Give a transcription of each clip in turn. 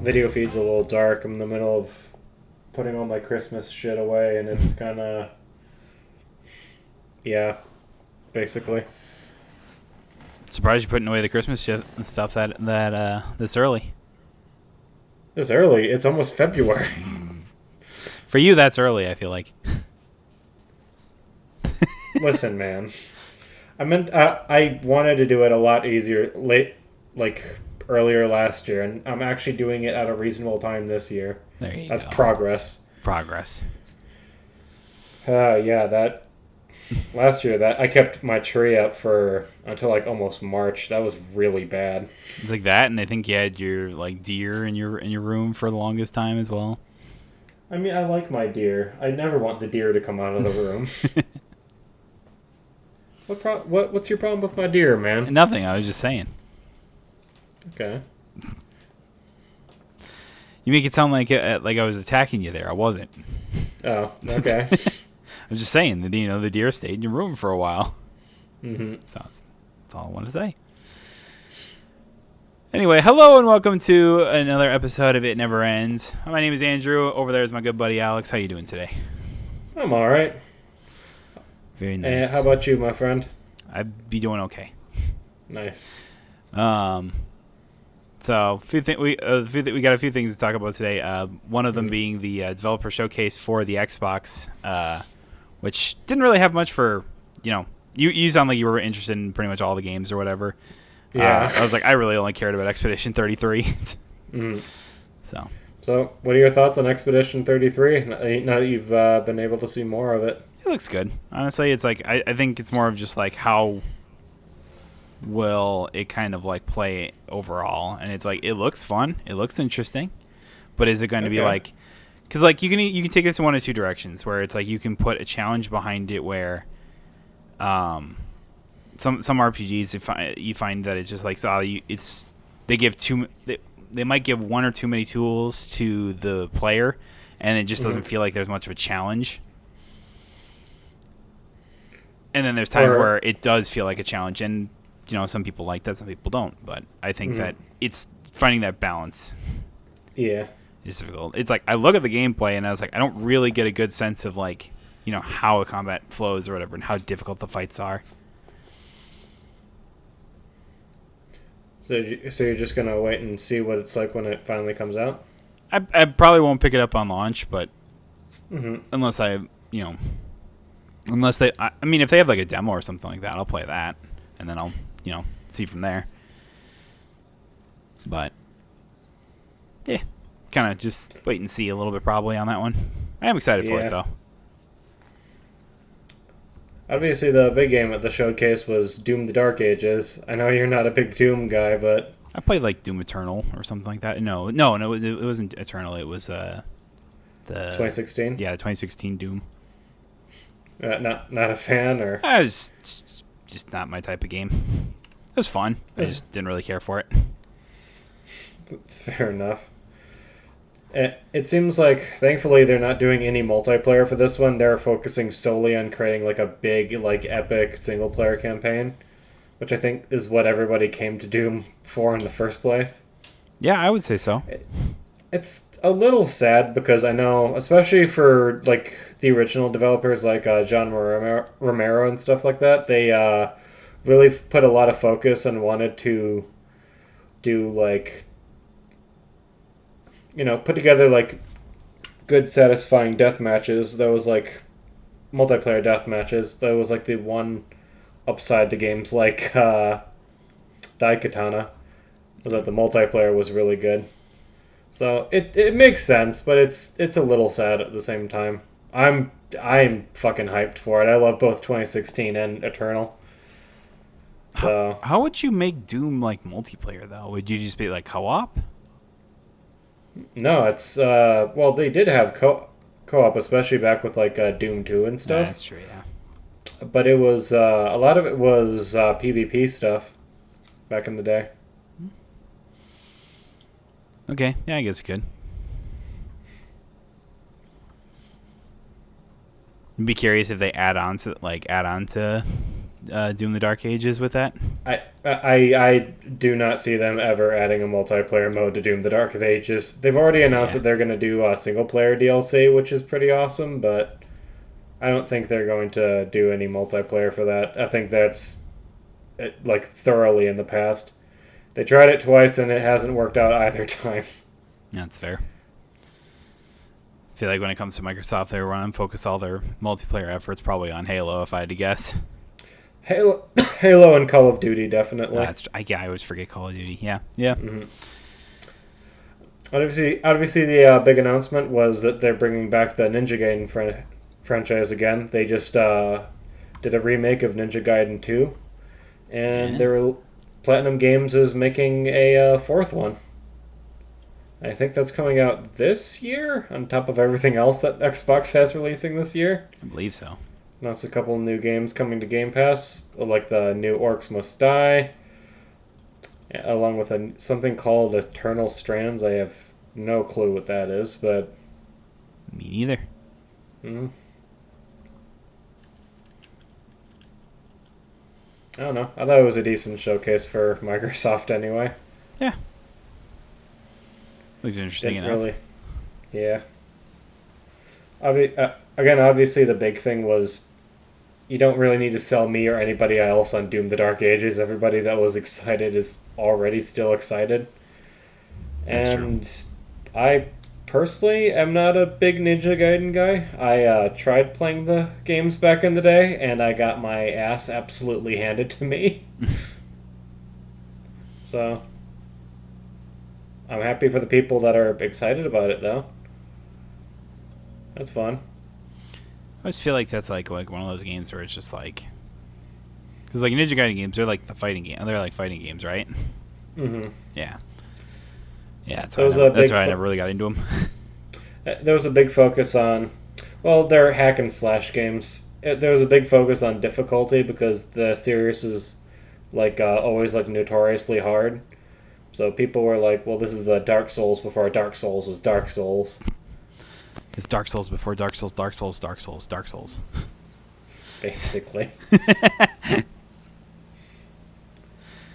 video feed's a little dark. I'm in the middle of putting all my Christmas shit away, and it's kind of... Yeah, basically. Surprised you're putting away the Christmas shit and stuff that this early. This early? It's almost February. For you, that's early, I feel like. Listen, man. I wanted to do it a lot easier earlier last year, and I'm actually doing it at a reasonable time this year. There you That's go. progress. Progress. That last year that I kept my tree up for until like almost March. That was really bad. It's like that, and I think you had your deer in your room for the longest time as well. I mean, I like my deer. I never want the deer to come out of the room. What's your problem with my deer, man? Nothing. I was just saying. Okay. You make it sound like I was attacking you there. I wasn't. Oh, okay. I was just saying that the deer stayed in your room for a while. Mm-hmm. So that's all I want to say. Anyway, hello and welcome to another episode of It Never Ends. My name is Andrew. Over there is my good buddy Alex. How you doing today? I'm all right. Very nice. How about you, my friend? I'd be doing okay. Nice. So we got a few things to talk about today. One of them being the developer showcase for the Xbox, which didn't really have much for you sound like you were interested in pretty much all the games or whatever. Yeah. I was like, I really only cared about Expedition 33. So, what are your thoughts on Expedition 33? Now that you've been able to see more of it. It looks good. Honestly, it's like I think it's more of just like how will it kind of like play overall, and it's like it looks fun, it looks interesting, but is it going to be like, because like you can take this in one of two directions, where it's like you can put a challenge behind it where some RPGs you find that it's just like they might give one or too many tools to the player, and it just doesn't feel like there's much of a challenge. And then there's times where it does feel like a challenge, and some people like that, some people don't. But I think that it's finding that balance. Yeah, is difficult. It's like I look at the gameplay and I was like, I don't really get a good sense of like how a combat flows or whatever, and how difficult the fights are. So you're just gonna wait and see what it's like when it finally comes out? I probably won't pick it up on launch, but unless I if they have like a demo or something like that, I'll play that, and then I'll see from there. But yeah, kind of just wait and see a little bit probably on that one. I am excited for it though. Obviously, the big game at the showcase was Doom: The Dark Ages. I know you're not a big Doom guy, but I played like Doom Eternal or something like that. No, it wasn't Eternal. It was the 2016. Yeah, the 2016 Doom. Not a fan, or I was just not my type of game. It was fun. I just didn't really care for it. It's fair enough. It seems like, thankfully, they're not doing any multiplayer for this one. They're focusing solely on creating like a big, like epic single player campaign, which I think is what everybody came to Doom for in the first place. Yeah, I would say so. It's a little sad because I know, especially for like the original developers like John Romero and stuff like that, they really put a lot of focus and wanted to do like, put together like good, satisfying death matches. There was like multiplayer death matches. That was like the one upside to games like Daikatana, was that the multiplayer was really good. So it makes sense, but it's a little sad at the same time. I'm fucking hyped for it. I love both 2016 and Eternal. So how would you make Doom like multiplayer though? Would you just be like co-op? No, it's they did have co-op, especially back with like Doom 2 and stuff. Yeah, that's true, yeah. But it was a lot of it was PvP stuff back in the day. Okay, yeah, I guess it could. I'd be curious if they add on to Doom: The Dark Ages with that? I do not see them ever adding a multiplayer mode to Doom: The Dark Ages. They've already announced that they're going to do a single player DLC, which is pretty awesome, but I don't think they're going to do any multiplayer for that. I think that's like thoroughly in the past. They tried it twice and it hasn't worked out either time. That's fair. I feel like when it comes to Microsoft, they want to focus all their multiplayer efforts probably on Halo, if I had to guess. Halo and Call of Duty, definitely. I always forget Call of Duty. Yeah. Mm-hmm. Obviously, the big announcement was that they're bringing back the Ninja Gaiden franchise again. They just did a remake of Ninja Gaiden 2, and Platinum Games is making a fourth one. I think that's coming out this year, on top of everything else that Xbox has releasing this year. I believe so. Announced a couple new games coming to Game Pass, like the new Orcs Must Die, along with something called Eternal Strands. I have no clue what that is, but... Me neither. Mm-hmm. I don't know. I thought it was a decent showcase for Microsoft anyway. Yeah. Looks interesting enough. Really, yeah. Again, obviously the big thing was you don't really need to sell me or anybody else on Doom: The Dark Ages. Everybody that was excited is already still excited. And I personally am not a big Ninja Gaiden guy. I tried playing the games back in the day, and I got my ass absolutely handed to me. So... I'm happy for the people that are excited about it, though. That's fun. I always feel like that's like one of those games where it's just like... Because like Ninja Gaiden games, they're like the fighting game. They're like fighting games, right? Mm-hmm. Yeah. Yeah, that's why I never really got into them. There was a big focus on... Well, they're hack and slash games. There was a big focus on difficulty because the series is like always like notoriously hard. So people were like, well, this is the Dark Souls before Dark Souls was Dark Souls. It's Dark Souls before Dark Souls, Dark Souls, Dark Souls, Dark Souls. Basically.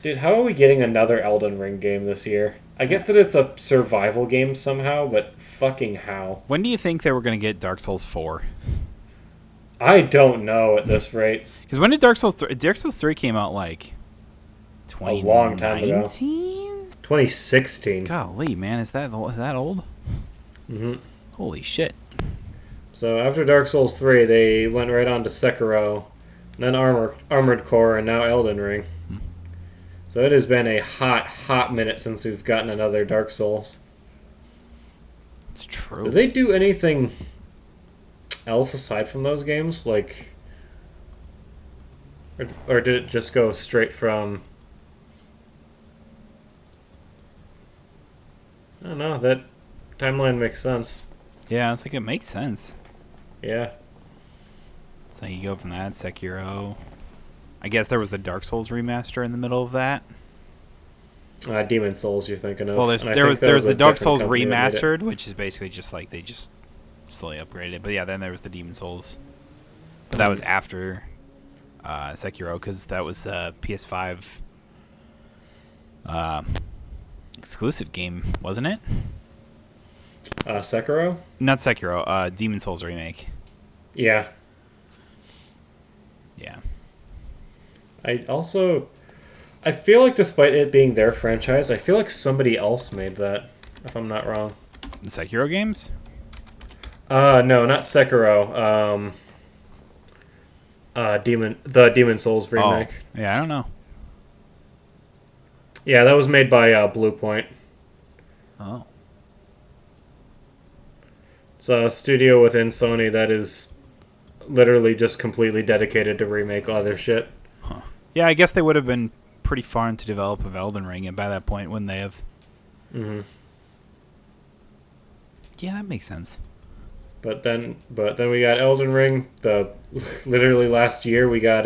Dude, how are we getting another Elden Ring game this year? I get that it's a survival game somehow, but fucking how? When do you think they were going to get Dark Souls 4? I don't know at this rate. Because when did Dark Souls 3... Dark Souls 3 came out like... A long time ago. 2016. Golly, man, is that old? Mm-hmm. Holy shit. So after Dark Souls 3, they went right on to Sekiro, then Armored Core, and now Elden Ring. So it has been a hot minute since we've gotten another Dark Souls. It's true. Did they do anything else aside from those games? Like, or did it just go straight from... I don't know, that timeline makes sense. Yeah, it's like it makes sense. Yeah. So you go from that, Sekiro. I guess there was the Dark Souls remaster in the middle of that. Demon Souls you're thinking of. Well, there's the Dark Souls remastered, which is basically just like they just slowly upgraded it. But yeah, then there was the Demon Souls. But that was after Sekiro, because that was PS5 exclusive game, wasn't it? Sekiro? Not Sekiro. Demon Souls remake. Yeah. Yeah. I feel like despite it being their franchise, I feel like somebody else made that, if I'm not wrong. The Sekiro games? No, not Sekiro. The Demon Souls remake. Oh, yeah, I don't know. Yeah, that was made by Blue Point. Oh. It's a studio within Sony that is literally just completely dedicated to remake other shit. Huh. Yeah, I guess they would have been pretty far into develop of Elden Ring, and by that point, wouldn't they have? Mm-hmm. Yeah, that makes sense. But then we got Elden Ring. Literally last year we got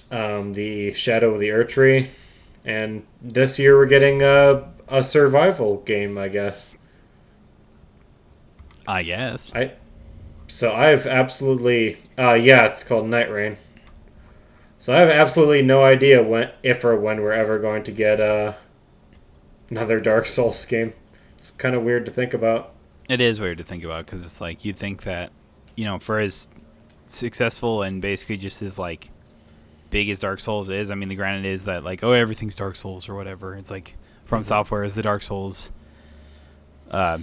the Shadow of the Erdtree, and this year we're getting a survival game, I guess. I guess. I've absolutely... yeah, it's called Night Rain. So I have absolutely no idea if or when we're ever going to get another Dark Souls game. It's kind of weird to think about. It is weird to think about because it's like you'd think that, for as successful and basically just as like big as Dark Souls is, I mean, the granted is that like, oh, everything's Dark Souls or whatever. It's like From Software is the Dark Souls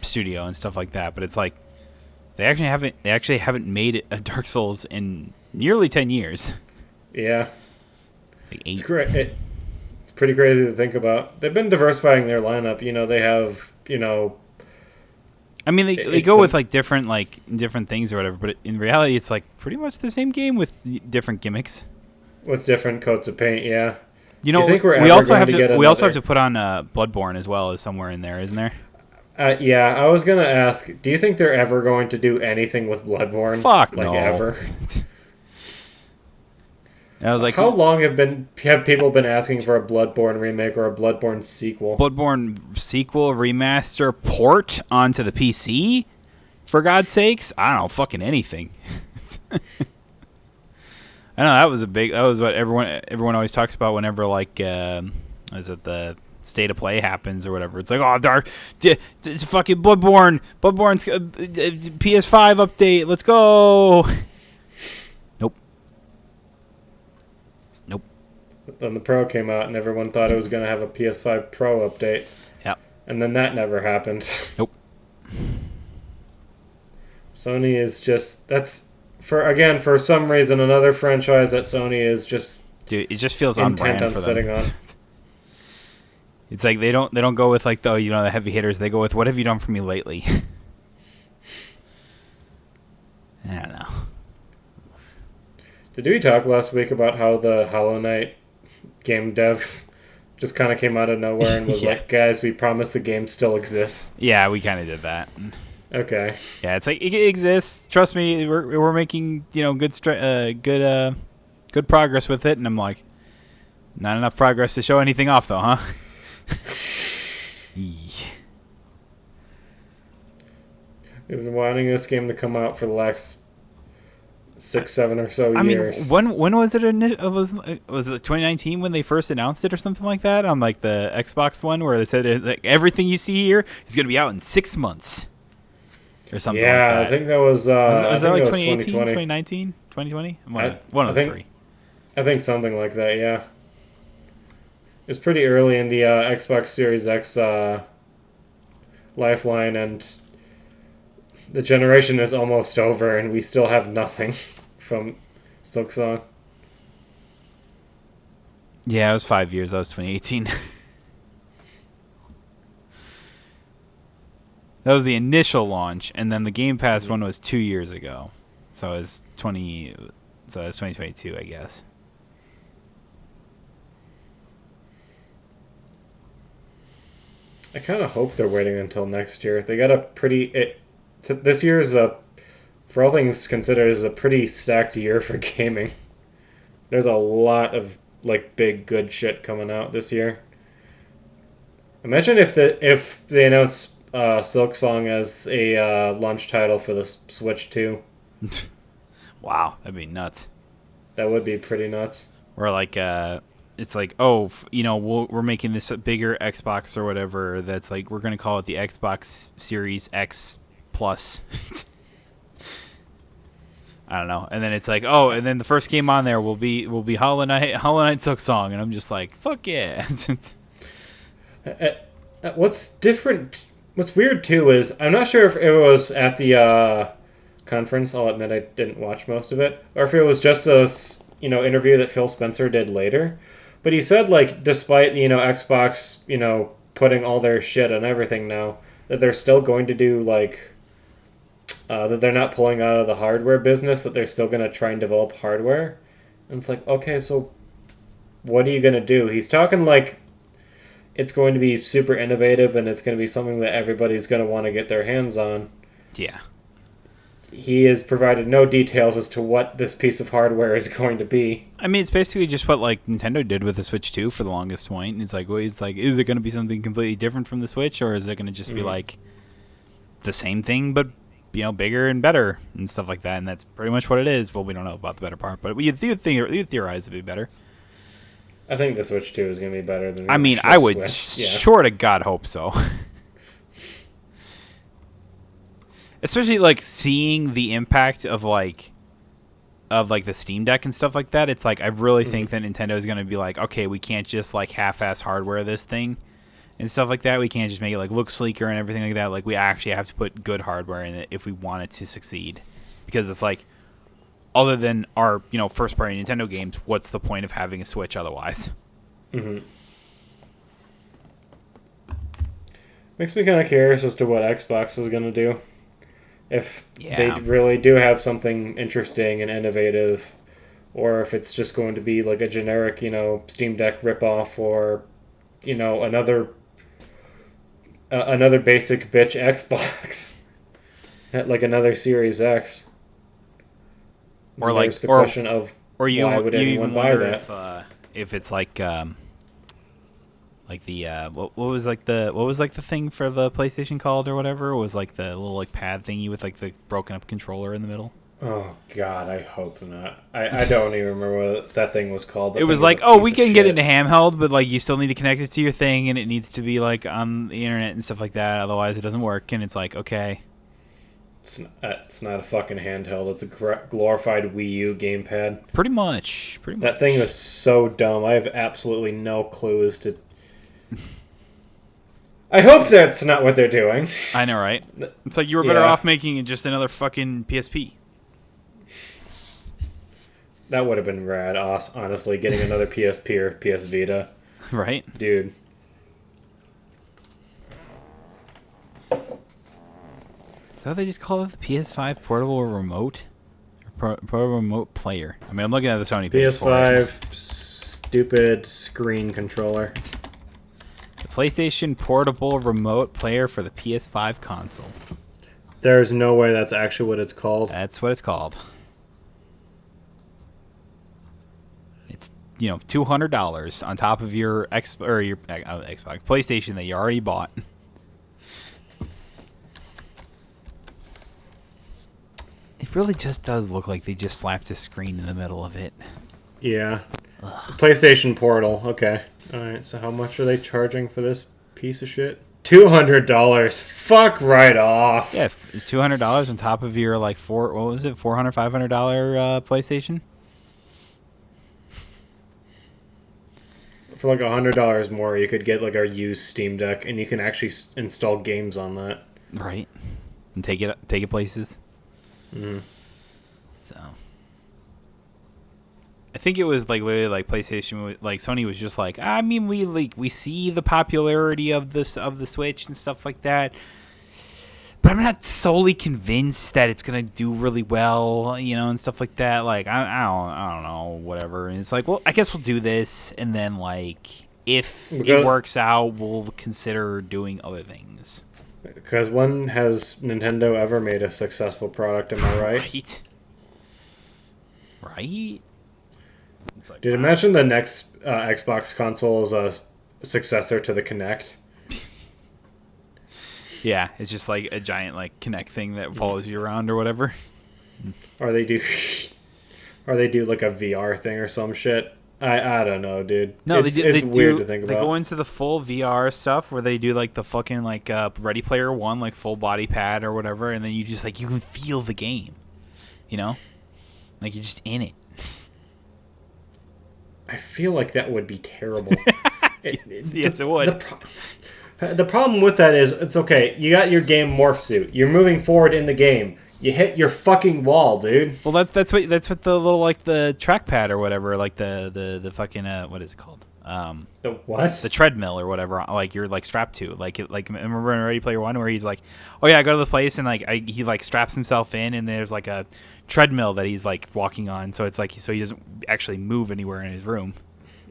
studio and stuff like that, but it's like they actually haven't made a Dark Souls in nearly 10 years. Yeah, it's like 8. It's great. It's pretty crazy to think about. They've been diversifying their lineup. They have I mean, they go with like different things or whatever, but in reality, it's like pretty much the same game with different gimmicks. With different coats of paint, yeah. We also have to put on Bloodborne as well as somewhere in there, isn't there? Yeah, I was gonna ask. Do you think they're ever going to do anything with Bloodborne? Fuck like no. Ever? I was like, how long have people been asking for a Bloodborne remake or a Bloodborne sequel? Bloodborne sequel, remaster, port onto the PC? For God's sakes, I don't know, fucking anything. I know that was what everyone always talks about whenever the state of play happens or whatever. It's like, oh, it's fucking Bloodborne's PS5 update. Let's go. Nope. Then the Pro came out and everyone thought it was going to have a PS5 Pro update. Yep. And then that never happened. Nope. Sony is just for some reason another franchise that Sony is just it just feels on brand for them. Sitting on. It's like they don't go with like the heavy hitters. They go with what have you done for me lately? I don't know. Did we talk last week about how the Hollow Knight game dev just kind of came out of nowhere and was like, guys, we promise the game still exists? Yeah, we kind of did that. Okay. Yeah, it's like it exists. Trust me, we're making good progress with it, and I'm like, not enough progress to show anything off though, huh? We've been wanting this game to come out for the last 6, 7 or so years. I mean, when was it? Was it 2019 when they first announced it or something like that on like the Xbox one, where they said like everything you see here is going to be out in 6 months or something like that. I think that was that like 2018, 2019, 2020? One of the three. I think something like that, yeah. It's pretty early in the Xbox Series X lifeline, and the generation is almost over, and we still have nothing from Silksong. Yeah, it was 5 years. That was 2018. That was the initial launch, and then the Game Pass one was 2 years ago. So it's 2022, I guess. I kind of hope they're waiting until next year. They got this year is for all things considered, is a pretty stacked year for gaming. There's a lot of like big good shit coming out this year. Imagine if they announce Silksong as a launch title for the Switch 2. Wow, that'd be nuts. That would be pretty nuts. Or like it's like, oh, we're making this a bigger Xbox or whatever. That's like we're gonna call it the Xbox Series X Plus. I don't know. And then it's like, oh, and then the first game on there will be Hollow Knight Silksong, and I'm just like, fuck yeah. What's different? What's weird too is I'm not sure if it was at the conference. I'll admit I didn't watch most of it, or if it was just a interview that Phil Spencer did later. But he said like, despite Xbox putting all their shit on everything now, that they're still going to do like that they're not pulling out of the hardware business. That they're still going to try and develop hardware. And it's like, okay, so what are you going to do? He's talking like it's going to be super innovative and it's going to be something that everybody's going to want to get their hands on. Yeah. He has provided no details as to what this piece of hardware is going to be. I mean, it's basically just what like Nintendo did with the Switch 2 for the longest point. And it's like, is it going to be something completely different from the Switch, or is it going to just be like the same thing but bigger and better and stuff like that, and that's pretty much what it is. Well, we don't know about the better part, but you theorize it'd be better. I think the Switch 2 is going to be better than. I mean, I would sure to God hope so. Especially like seeing the impact of like the Steam Deck and stuff like that. It's like I really think that Nintendo is going to be like, okay, we can't just like half-ass hardware this thing and stuff like that. We can't just make it like look sleeker and everything like that. Like we actually have to put good hardware in it if we want it to succeed. Because it's like, other than our first-party Nintendo games, what's the point of having a Switch otherwise? Mm-hmm. Makes me kind of curious as to what Xbox is going to do. If they really do have something interesting and innovative, or if it's just going to be like a generic, Steam Deck ripoff, or another basic bitch Xbox, like another Series X. Or like the question of why would anyone buy that? If it's like the what was the thing for the PlayStation called or whatever? It was like the little like pad thingy with like the broken up controller in the middle. Oh God, I hope not. I don't even remember what that thing was called. It was like, we can get into handheld, but like you still need to connect it to your thing, and it needs to be like on the internet and stuff like that. Otherwise, it doesn't work. And it's like, okay, it's not a fucking handheld. It's a glorified Wii U gamepad. Pretty much. That thing was so dumb. I have absolutely no clue as to. I hope that's not what they're doing. I know, right? It's like you were better off making it just another fucking PSP. That would have been rad, honestly, getting another PSP or PS Vita. Right? Dude. Is that what they just call it? The PS5 portable remote? Or portable remote player? I mean, I'm looking at the Sony page. PS5 stupid screen controller. The PlayStation Portable Remote Player for the PS5 console. There's no way that's actually what it's called. That's what it's called. It's $200 on top of your Xbox PlayStation that you already bought. It really just does look like they just slapped a screen in the middle of it. Yeah. PlayStation Portal. Okay. Alright, so how much are they charging for this piece of shit? $200. Fuck right off. Yeah, it's $200 on top of your like $400, $500 PlayStation. For like $100 more, you could get like our used Steam Deck, and you can actually install games on that. Right, and take it places. Mm. So, I think it was like literally like PlayStation, like Sony was just like, I mean, we see the popularity of the Switch and stuff like that, but I'm not solely convinced that it's gonna do really well, and stuff like that. Like I don't know, whatever. And it's like, well, I guess we'll do this, and then like if it works out, we'll consider doing other things. Because when has Nintendo ever made a successful product? Am I right? Right. Like, dude, imagine the next Xbox console is a successor to the Kinect. Yeah, it's just like a giant like Kinect thing that follows you around or whatever. Or they do like a VR thing or some shit. I don't know, dude. No, it's weird to think about. They go into the full VR stuff where they do like the fucking like Ready Player One, like full body pad or whatever, and then you just like you can feel the game, like you're just in it. I feel like that would be terrible. Yes, it would. The problem with that is, it's okay. You got your game morph suit. You're moving forward in the game. You hit your fucking wall, dude. Well, that's what the little like the trackpad or whatever, like the fucking what is it called? The what? The treadmill or whatever. Like you're like strapped to. Like remember in Ready Player One where he's like, oh yeah, I go to the place and like he like straps himself in and there's like a treadmill that he's like walking on, so it's like so he doesn't actually move anywhere in his room.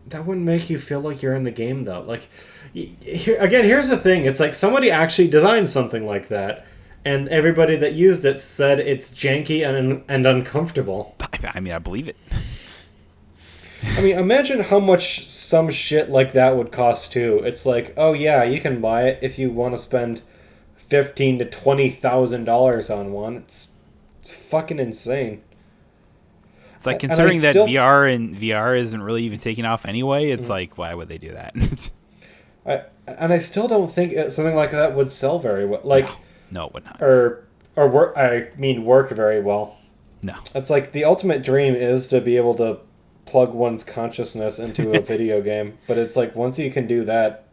That wouldn't make you feel like you're in the game though. Like here's the thing. It's like somebody actually designed something like that. And everybody that used it said it's janky and uncomfortable. I mean, I believe it. I mean, imagine how much some shit like that would cost, too. It's like, oh, yeah, you can buy it if you want to spend $15,000 to $20,000 on one. It's fucking insane. It's like, considering that VR isn't really even taking off anyway, it's like, why would they do that? I still don't think something like that would sell very well. Like, no, it would not. Or work. I mean, work very well. No. It's like the ultimate dream is to be able to plug one's consciousness into a video game, but it's like once you can do that,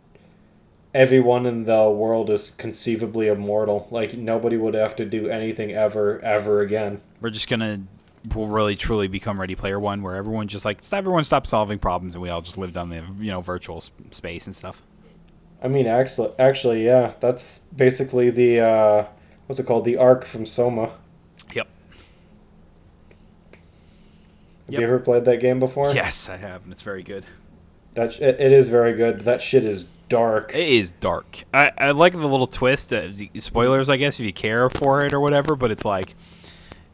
everyone in the world is conceivably immortal. Like, nobody would have to do anything ever again. We'll really truly become Ready Player One, where everyone just like everyone stops solving problems and we all just live down the virtual space and stuff. I mean, actually, yeah, that's basically the what's it called? The Ark from Soma. Yep. Have you ever played that game before? Yes, I have, and it's very good. It is very good. That shit is dark. It is dark. I like the little twist. Spoilers, I guess, if you care for it or whatever. But it's like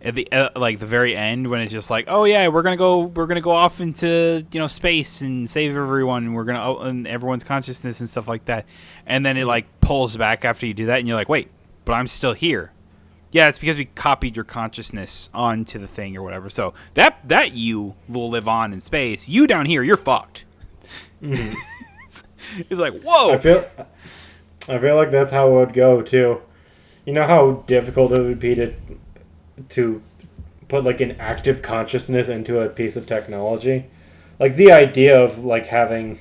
at the the very end when it's just like, oh yeah, we're gonna go off into space and save everyone. And we're gonna open everyone's consciousness and stuff like that. And then it like pulls back after you do that, and you're like, wait, but I'm still here. Yeah, it's because we copied your consciousness onto the thing or whatever. So that you will live on in space. You down here, you're fucked. Mm-hmm. It's like, whoa. I feel like that's how it would go too. You know how difficult it would be to put like an active consciousness into a piece of technology? Like the idea of like having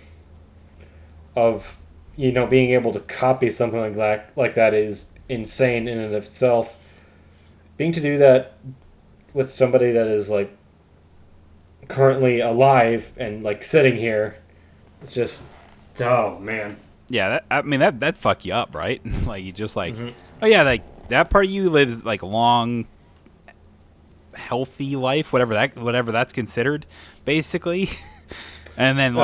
being able to copy something like that is insane in and of itself. Being to do that with somebody that is like currently alive and like sitting here, it's just, oh man. Yeah, that fuck you up, right? Like you just like, oh yeah, like that part of you lives like a long, healthy life, whatever that's considered, basically. And then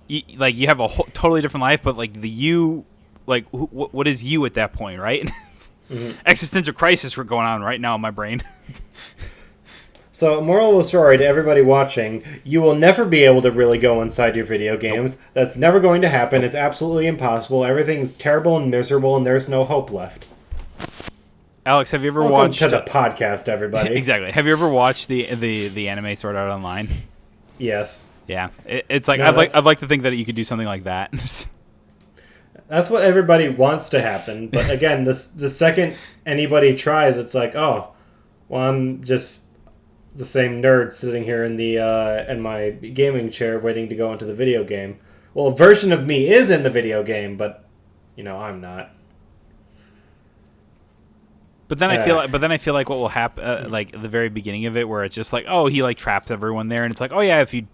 you have a totally different life, but like the you, like what is you at that point, right? Existential crisis we're going on right now in my brain. So, moral of the story to everybody watching, you will never be able to really go inside your video games. Nope. That's never going to happen. Nope. It's absolutely impossible. Everything's terrible and miserable, and there's no hope left. Alex, have you ever watched... Welcome to the podcast, everybody. Exactly. Have you ever watched the anime Sword Art Online? Yes. Yeah. It's like, I'd like to think that you could do something like that. That's what everybody wants to happen. But again, the second anybody tries, it's like, oh, well, I'm just the same nerd sitting here in my gaming chair waiting to go into the video game. Well, a version of me is in the video game, but I'm not. But then I feel like what will happen, like at the very beginning of it, where it's just like, oh, he like traps everyone there, and it's like, oh yeah, if you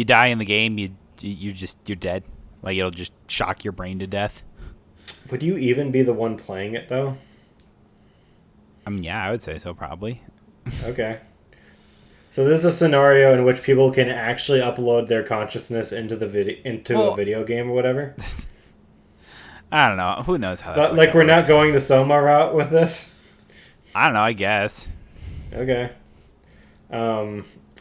die in the game, you're dead. Like it'll just shock your brain to death. Would you even be the one playing it though? I mean, yeah, I would say so, probably. Okay. So this is a scenario in which people can actually upload their consciousness into a video game or whatever. I don't know. Who knows how that like we're works. not going the Soma route with this? I don't know, I guess. Okay.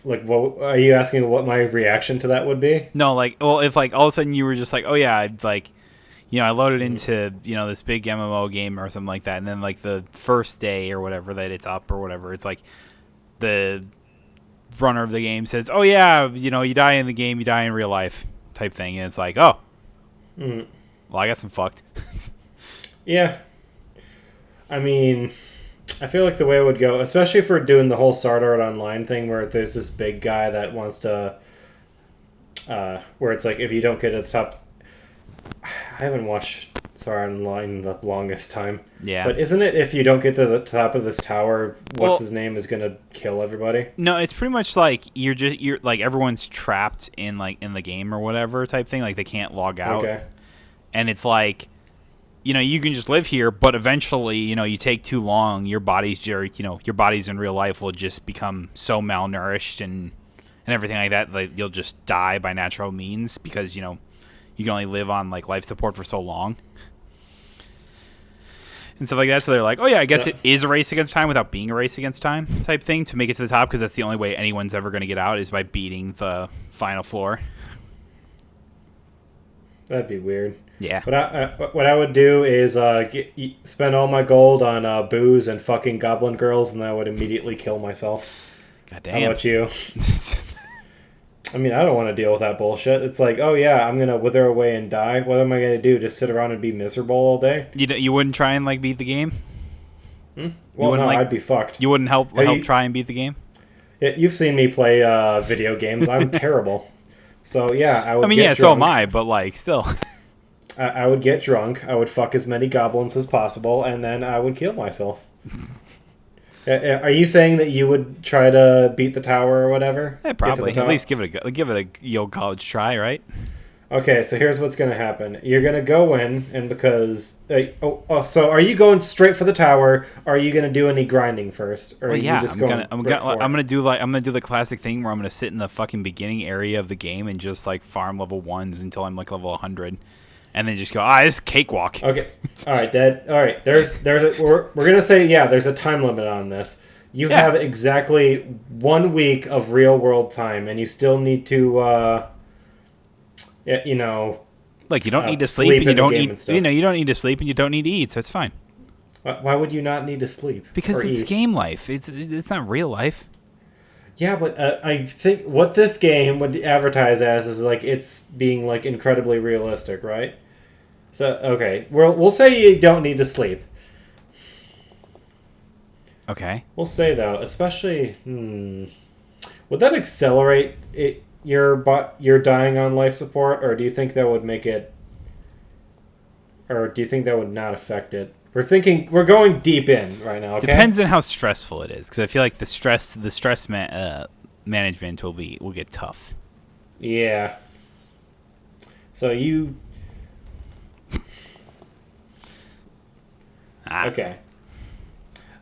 Like, what are you asking? What my reaction to that would be? No, like, well, if like all of a sudden you were just like, oh yeah, I loaded into this big MMO game or something like that, and then like the first day or whatever that it's up or whatever, it's like the runner of the game says, oh yeah, you die in the game, you die in real life type thing, and it's like, oh, well, I guess I'm fucked. Yeah, I mean, I feel like the way it would go, especially for doing the whole Sword Art Online thing, where there's this big guy that wants to, where it's like if you don't get to the top. I haven't watched Sword Art Online in the longest time. Yeah. But isn't it if you don't get to the top of this tower, what's his name is gonna kill everybody? No, it's pretty much like you're like everyone's trapped in the game or whatever type thing. Like they can't log out. Okay. And it's like, you can just live here, but eventually, you take too long, your bodies in real life will just become so malnourished and everything like that, like you'll just die by natural means because, you can only live on like life support for so long. And stuff like that. So they're like, oh yeah, I guess it is a race against time without being a race against time type thing to make it to the top, because that's the only way anyone's ever going to get out is by beating the final floor. That'd be weird. Yeah. What I would do is spend all my gold on booze and fucking goblin girls, and then I would immediately kill myself. God How damn. about you? I mean, I don't want to deal with that bullshit. It's like, oh yeah, I'm gonna wither away and die. What am I gonna do? Just sit around and be miserable all day? You wouldn't try and like beat the game? Well, no, I'd be fucked. You wouldn't help try and beat the game? Yeah, you've seen me play video games. I'm terrible. So yeah, I would. I mean, get yeah, drunk. so am I, but like still. I would get drunk. I would fuck as many goblins as possible, and then I would kill myself. Are you saying that you would try to beat the tower or whatever? Yeah, probably. At least give it a old college try, right? Okay, so here's what's going to happen. You're going to go in, and because... so are you going straight for the tower, or are you going to do any grinding first? Or yeah, I'm gonna do the classic thing where I'm gonna sit in the fucking beginning area of the game and just like farm level 1s until I'm like level 100. And then just go, it's cakewalk. Okay. All right, Dad. All right. We're gonna say there's a time limit on this. You have exactly 1 week of real world time, and you still need to, like you don't need to sleep and you don't need, you don't need to sleep and you don't need to eat, so it's fine. Why would you not need to sleep? Because it's game life. It's not real life. Yeah, but I think what this game would advertise as is like it's being like incredibly realistic, right? So okay, we'll say you don't need to sleep. Okay. We'll say though, especially, would that accelerate your dying on life support, or do you think that would make it, or do you think that would not affect it? We're going deep in right now. Okay? Depends on how stressful it is, because I feel like the stress management will get tough. Yeah. So you. Okay.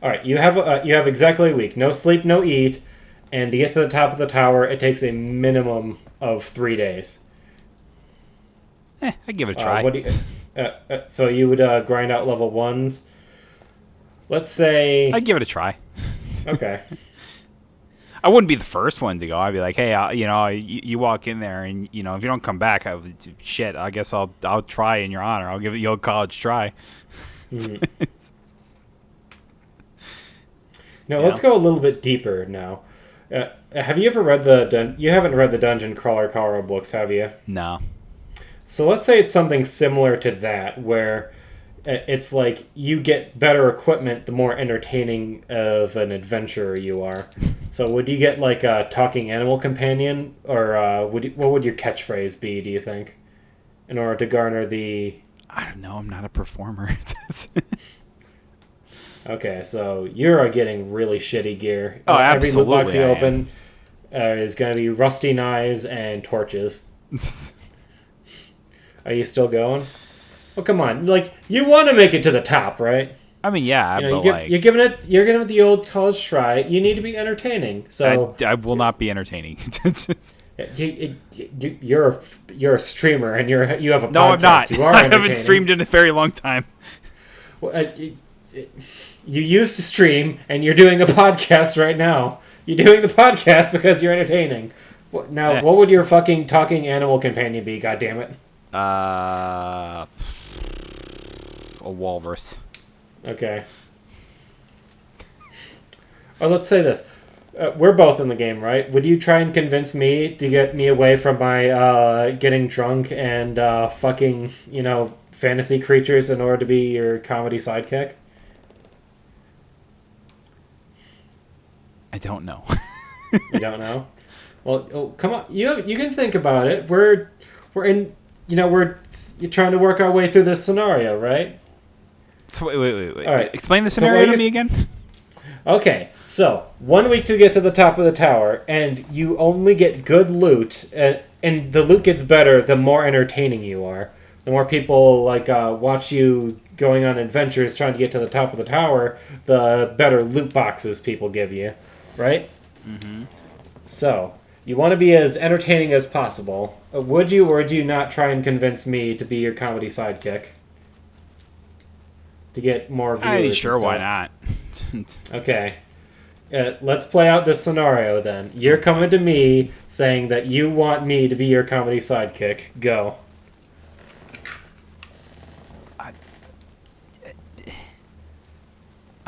All right. You have exactly a week. No sleep, no eat, and to get to the top of the tower, it takes a minimum of 3 days. I'd give it a try. So you would grind out level 1s. Let's say I'd give it a try. Okay. I wouldn't be the first one to go. I'd be like, hey, you walk in there, and if you don't come back, I guess I'll try in your honor. I'll give it your college try. Mm. Now let's go a little bit deeper. Now, have you ever read you haven't read the Dungeon Crawler Kara books, have you? No. So let's say it's something similar to that, where it's like you get better equipment the more entertaining of an adventurer you are. So would you get like a talking animal companion, or what would your catchphrase be, do you think, in order to garner the... I don't know. I'm not a performer. Okay, so you're getting really shitty gear. Oh, Every loot absolutely. box you open is going to be rusty knives and torches. Are you still going? Well, come on. Like, you want to make it to the top, right? I mean, yeah, you're giving it the old college try. You need to be entertaining. So I will not be entertaining. You're a streamer and you have a podcast. No, I'm not. You are I haven't streamed in a very long time. Well, you used to stream, and you're doing a podcast right now. You're doing the podcast because you're entertaining. Now, what would your fucking talking animal companion be? God damn it. A walrus. Okay. Or let's say this. We're both in the game, right? Would you try and convince me to get me away from my getting drunk and fucking, fantasy creatures in order to be your comedy sidekick? I don't know. You don't know? Well, come on. You can think about it. We're trying to work our way through this scenario, right? So wait. All right. Explain the scenario to me again. Okay, so 1 week to get to the top of the tower, and you only get good loot, and the loot gets better the more entertaining you are. The more people watch you going on adventures trying to get to the top of the tower, the better loot boxes people give you, right? Mm-hmm. So you want to be as entertaining as possible. Would you or would you not try and convince me to be your comedy sidekick? To get more viewers. Sure, why not? Okay. Let's play out this scenario then. You're coming to me saying that you want me to be your comedy sidekick. Go.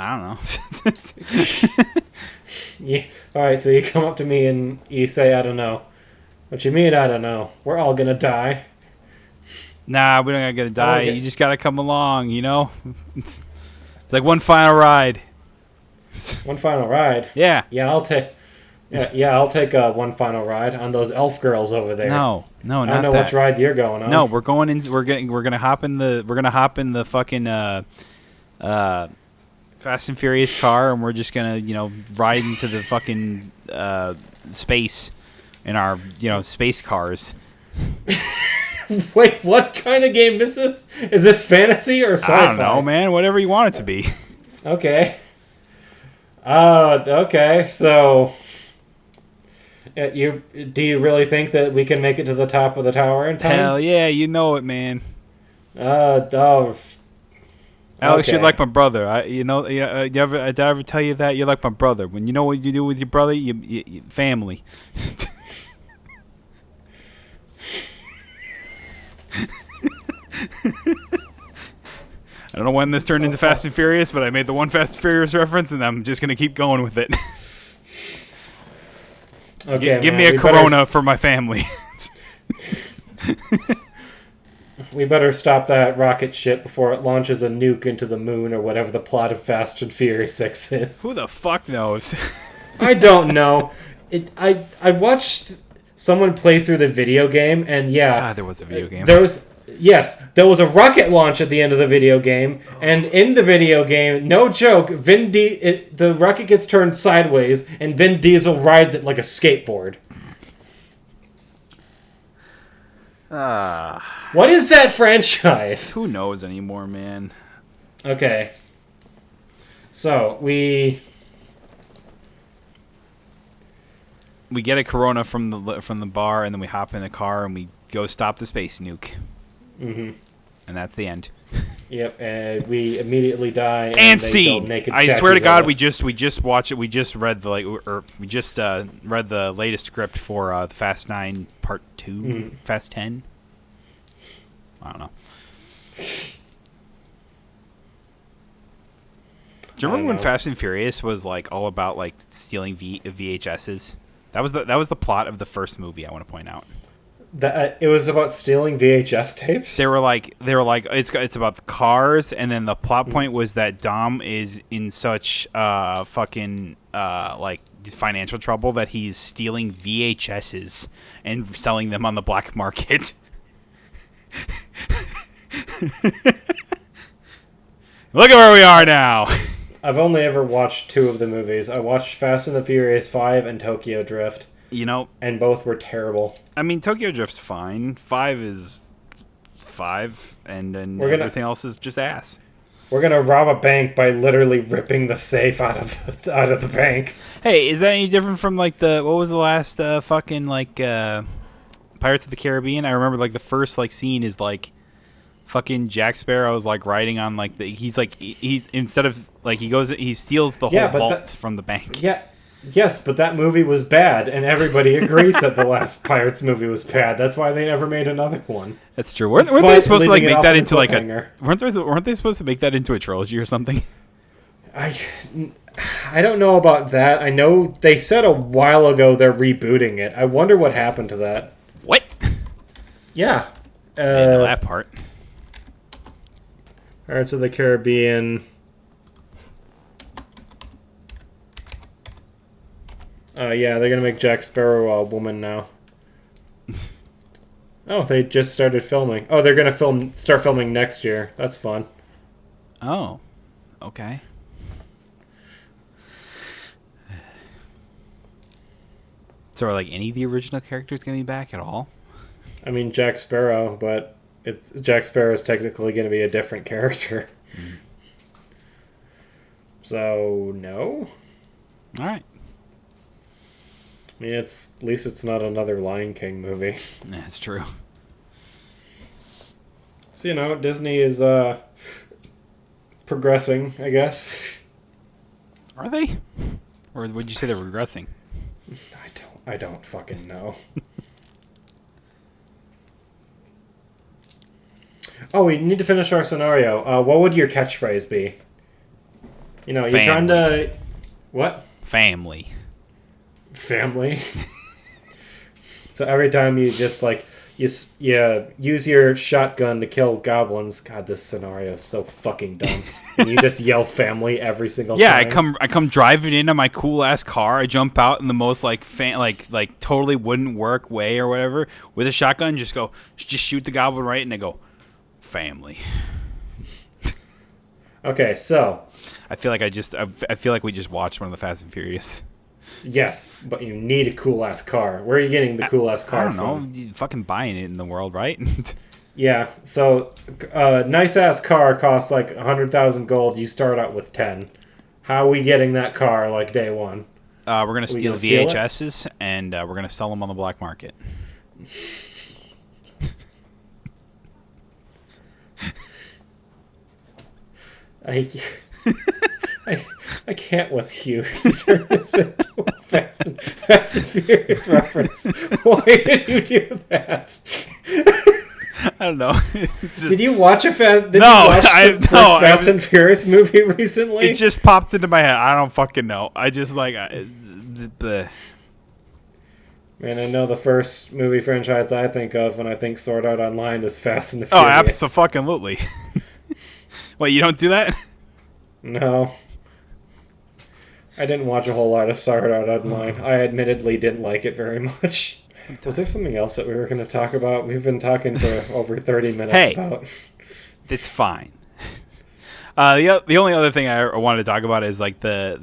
I don't know. Yeah. All right, so you come up to me and you say, I don't know. What you mean, I don't know? We're all gonna die. Nah, we don't gotta die. Okay. You just gotta come along, you know? It's like one final ride. One final ride. Yeah. Yeah, I'll take. Yeah, I'll take one final ride on those elf girls over there. No, I not don't know that. which ride you're going on. No, we're going in. We're gonna hop in the fucking Fast and Furious car, and we're just gonna ride into the fucking space in our space cars. Wait, what kind of game is this? Is this fantasy or sci-fi? I don't know, man. Whatever you want it to be. Okay. Okay. So, do you really think that we can make it to the top of the tower in time? Hell yeah, you know it, man. Oh. Alex, Okay. you're like my brother. Did I ever tell you that you're like my brother? When you know what you do with your brother, you family. I don't know when this turned into Fast and Furious, but I made the one Fast and Furious reference, and I'm just gonna keep going with it. Okay, Give man, me a we Corona for my family. We better stop that rocket ship before it launches a nuke into the moon or whatever the plot of Fast and Furious 6 is. Who the fuck knows? I don't know. I watched someone play through the video game, and yeah, God, there was a video game. there was a rocket launch at the end of the video game, and in the video game, no joke, the rocket gets turned sideways, and Vin Diesel rides it like a skateboard. What is that franchise? Who knows anymore, man? Okay. So, we get a Corona from the bar, and then we hop in the car and we go stop the space nuke. Mm-hmm. And that's the end. Yep, and we immediately die. And they scene. build naked I swear to statues of God, us. we just watched it. We just read read the latest script for the Fast 9 Part 2, Fast 10. I don't know. Do you remember when Fast and Furious was like all about like stealing VHSs? That was the plot of the first movie. I want to point out. It was about stealing VHS tapes. They were like it's about the cars, and then the plot point was that Dom is in such fucking like financial trouble that he's stealing VHSs and selling them on the black market. Look at where we are now. I've only ever watched 2 of the movies. I watched Fast and the Furious 5 and Tokyo Drift. And both were terrible. I mean, Tokyo Drift's fine. 5 is 5, and then everything else is just ass. We're gonna rob a bank by literally ripping the safe out of the bank. Hey, is that any different from like what was the last fucking like Pirates of the Caribbean? I remember like the first like scene is like fucking Jack Sparrow's like riding on like he's instead of like he steals the whole vault from the bank. Yeah. Yes, but that movie was bad, and everybody agrees that the last Pirates movie was bad. That's why they never made another one. That's true. Weren't they supposed to like make that into like a? Weren't they supposed to make that into a trilogy or something? I don't know about that. I know they said a while ago they're rebooting it. I wonder what happened to that. What? Yeah. I didn't know that part. Pirates of the Caribbean. Yeah, they're gonna make Jack Sparrow a woman now. Oh, they just started filming. Oh, they're gonna start filming next year. That's fun. Oh, okay. So are like any of the original characters gonna be back at all? I mean, Jack Sparrow, but Jack Sparrow is technically gonna be a different character. So no. All right. I mean, at least it's not another Lion King movie. That's true. So, Disney is progressing, I guess. Are they? Or would you say they're regressing? I don't fucking know. Oh, we need to finish our scenario. What would your catchphrase be? You know, you're trying to... What? Family. So every time you just, like, you use your shotgun to kill goblins. God, this scenario is so fucking dumb. And you just yell family every single time. Yeah, I come driving into my cool ass car. I jump out in the most like totally wouldn't work way or whatever with a shotgun. Just shoot the goblin right, and I go, family. Okay, so I feel like we just watched one of the Fast and Furious. Yes, but you need a cool ass car. Where are you getting the cool ass car from? I don't know. You fucking buying it in the world, right? Yeah. So, nice ass car costs like 100,000 gold. You start out with 10. How are we getting that car like day one? We're gonna steal VHSs and we're gonna sell them on the black market. I can't with you. You turn this into a Fast and Furious reference. Why did you do that? I don't know. Did you watch the Fast and Furious movie recently? It just popped into my head. I don't fucking know. I just like... Man, I know the first movie franchise I think of when I think Sword Art Online is Fast and the Furious. Oh, absolutely. Wait, you don't do that? No. I didn't watch a whole lot of Sword Art Online. I admittedly didn't like it very much. Was there something else that we were going to talk about? We've been talking for over 30 minutes about... It's fine. The only other thing I wanted to talk about is like the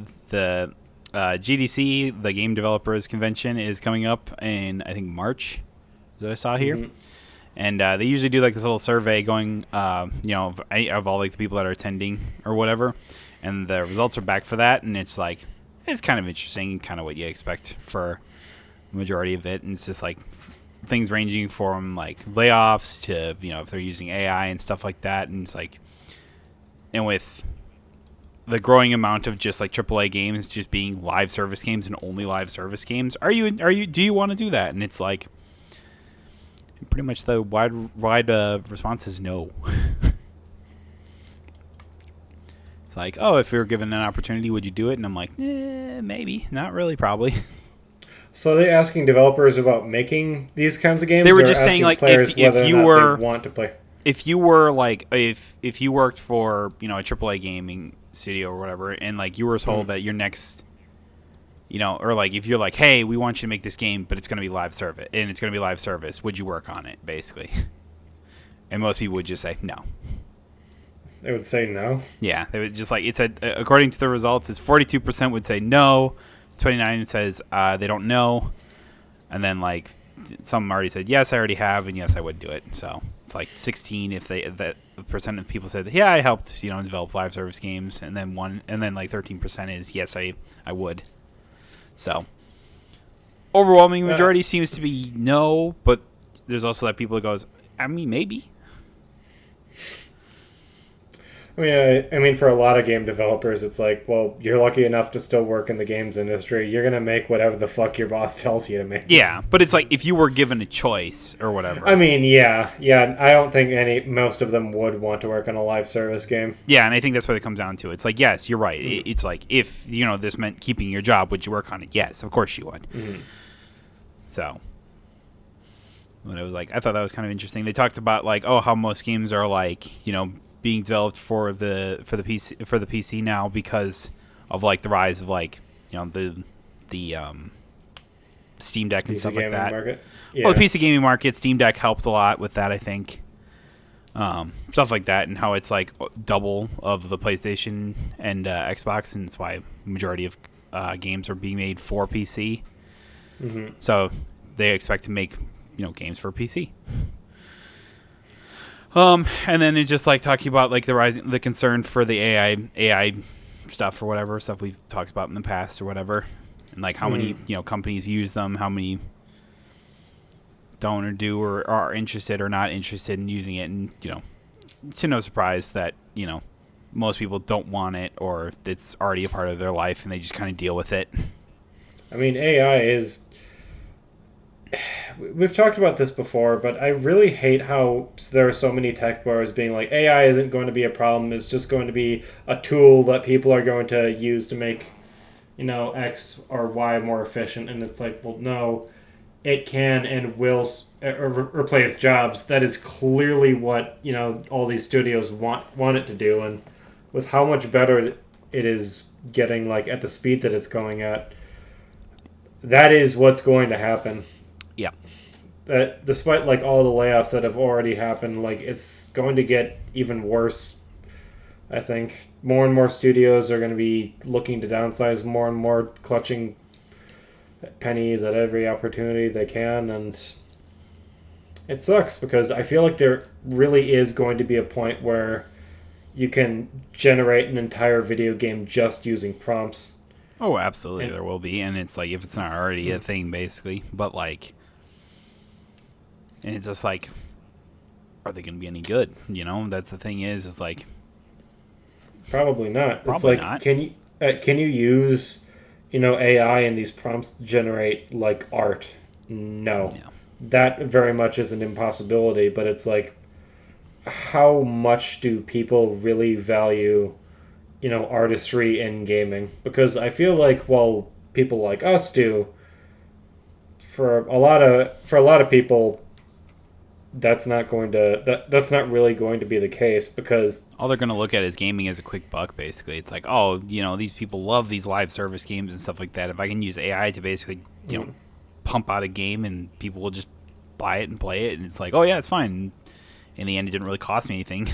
GDC, the Game Developers Convention, is coming up in, I think, March, that I saw here. Mm-hmm. And they usually do like this little survey going, of all like the people that are attending or whatever. And the results are back for that. And it's like, it's kind of interesting, kind of what you expect for the majority of it. And it's just like things ranging from like layoffs to, if they're using AI and stuff like that. And it's like, and with the growing amount of just like AAA games just being live service games and only live service games, do you want to do that? And it's like, pretty much the wide response is no. It's like, oh, if we were given an opportunity, would you do it? And I'm like, maybe. Not really, probably. So are they asking developers about making these kinds of games? They were just saying, like, if you were... they want to play. If you were, like, if you worked for, a AAA gaming studio or whatever, and, like, you were told that your next... or like if you're like, hey, we want you to make this game, but it's going to be live service, and it's going to be live service. Would you work on it, basically? And most people would just say no. They would say no? Yeah. They would just like, it said, according to the results, is 42% would say no, 29% says they don't know, and then like some already said, yes, I already have, and yes, I would do it. So it's like 16 if that percent of people said, yeah, I helped, develop live service games, and then like 13% is yes, I would. So, overwhelming majority seems to be no, but there's also that people that goes, I mean, maybe. I mean, for a lot of game developers, it's like, well, you're lucky enough to still work in the games industry. You're going to make whatever the fuck your boss tells you to make. Yeah, but it's like, if you were given a choice or whatever. I mean, yeah. I don't think most of them would want to work on a live service game. Yeah, and I think that's what it comes down to. It's like, yes, you're right. It's like, if, this meant keeping your job, would you work on it? Yes, of course you would. Mm-hmm. So, but it was like, I thought that was kind of interesting. They talked about, like, how most games are, like, being developed for the PC now because of like the rise of like the Steam Deck and PC stuff like that. Market? Yeah. Well, the PC gaming market, Steam Deck helped a lot with that, I think. Stuff like that, and how it's like double of the PlayStation and Xbox, and that's why majority of games are being made for PC. Mm-hmm. So they expect to make games for PC. And then it's just like talking about like the concern for the AI stuff or whatever stuff we've talked about in the past or whatever, and like how many companies use them, how many don't or do or are interested or not interested in using it, and to no surprise that most people don't want it or it's already a part of their life and they just kind of deal with it. I mean, AI is we've talked about this before, but I really hate how there are so many tech bars being like AI isn't going to be a problem. It's just going to be a tool that people are going to use to make, X or Y more efficient. And it's like, well, no, it can and will replace jobs. That is clearly what all these studios want it to do, and with how much better it is getting, like at the speed that it's going at, that is what's going to happen. Yeah. That despite like all the layoffs that have already happened, like it's going to get even worse. I think more and more studios are going to be looking to downsize, more and more clutching pennies at every opportunity they can, and it sucks because I feel like there really is going to be a point where you can generate an entire video game just using prompts. Oh, absolutely, there will be, and it's like if it's not already a thing, basically. But like, and it's just like, are they going to be any good? That's the thing. Is like probably not. Probably it's like not. Can you use AI in these prompts to generate like art? No, Yeah. That very much is an impossibility. But it's like, how much do people really value artistry in gaming? Because I feel like while people like us do, for a lot of people, that's not really going to be the case, because All they're going to look at is gaming as a quick buck, basically. It's like, oh, these people love these live service games and stuff like that. If I can use AI to basically, pump out a game and people will just buy it and play it, and it's like, oh yeah, it's fine. In the end, it didn't really cost me anything.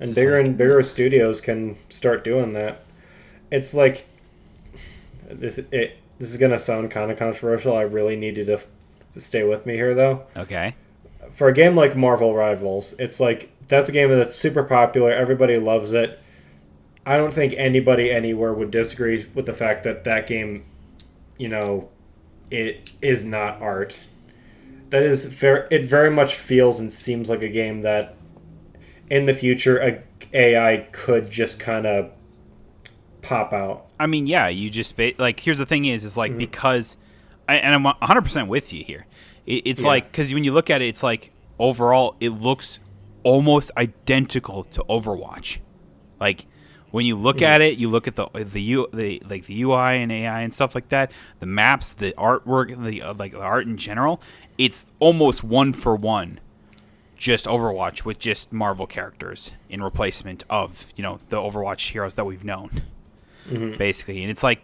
And bigger studios can start doing that. It's like this is gonna sound kind of controversial. I really need you to stay with me here, though. Okay. For a game like Marvel Rivals, it's like that's a game that's super popular. Everybody loves it. I don't think anybody anywhere would disagree with the fact that game, it is not art. That is fair. It very much feels and seems like a game that, in the future, a AI could just kind of pop out. I mean, yeah, you just like, here's the thing is like, because and I'm 100% with you here. It's like, because when you look at it, it's like overall it looks almost identical to Overwatch. Like when you look at it, you look at the UI and AI and stuff like that, the maps, the artwork, the art in general. It's almost one for one, just Overwatch with just Marvel characters in replacement of the Overwatch heroes that we've known, basically. And it's like,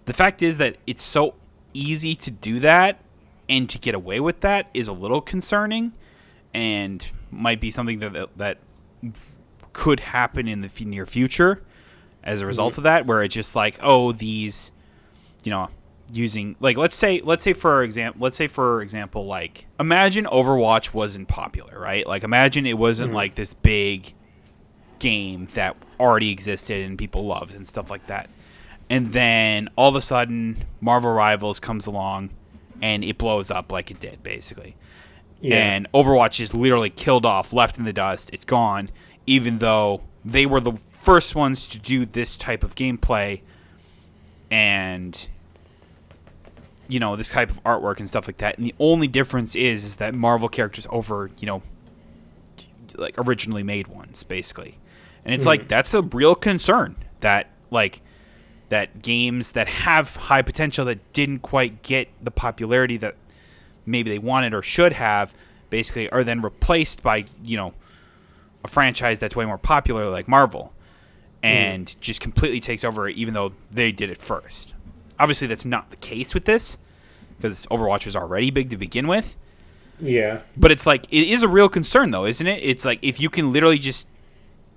the fact is that it's so easy to do that, and to get away with that is a little concerning, and might be something that could happen in the near future as a result of that, where it's just like, oh, these, using, like, let's say for example, like, imagine Overwatch wasn't popular, right? Like, imagine it wasn't like this big game that already existed and people loved and stuff like that. And then all of a sudden Marvel Rivals comes along and it blows up like it did, basically. Yeah. And Overwatch is literally killed off, left in the dust. It's gone, even though they were the first ones to do this type of gameplay and this type of artwork and stuff like that. And the only difference is that Marvel characters over, like originally made ones, basically. And it's like, that's a real concern that, like, that games that have high potential that didn't quite get the popularity that maybe they wanted or should have, basically are then replaced by, a franchise that's way more popular like Marvel, and just completely takes over, even though they did it first. Obviously, that's not the case with this, because Overwatch was already big to begin with. Yeah. But it's like, it is a real concern, though, isn't it? It's like, if you can literally just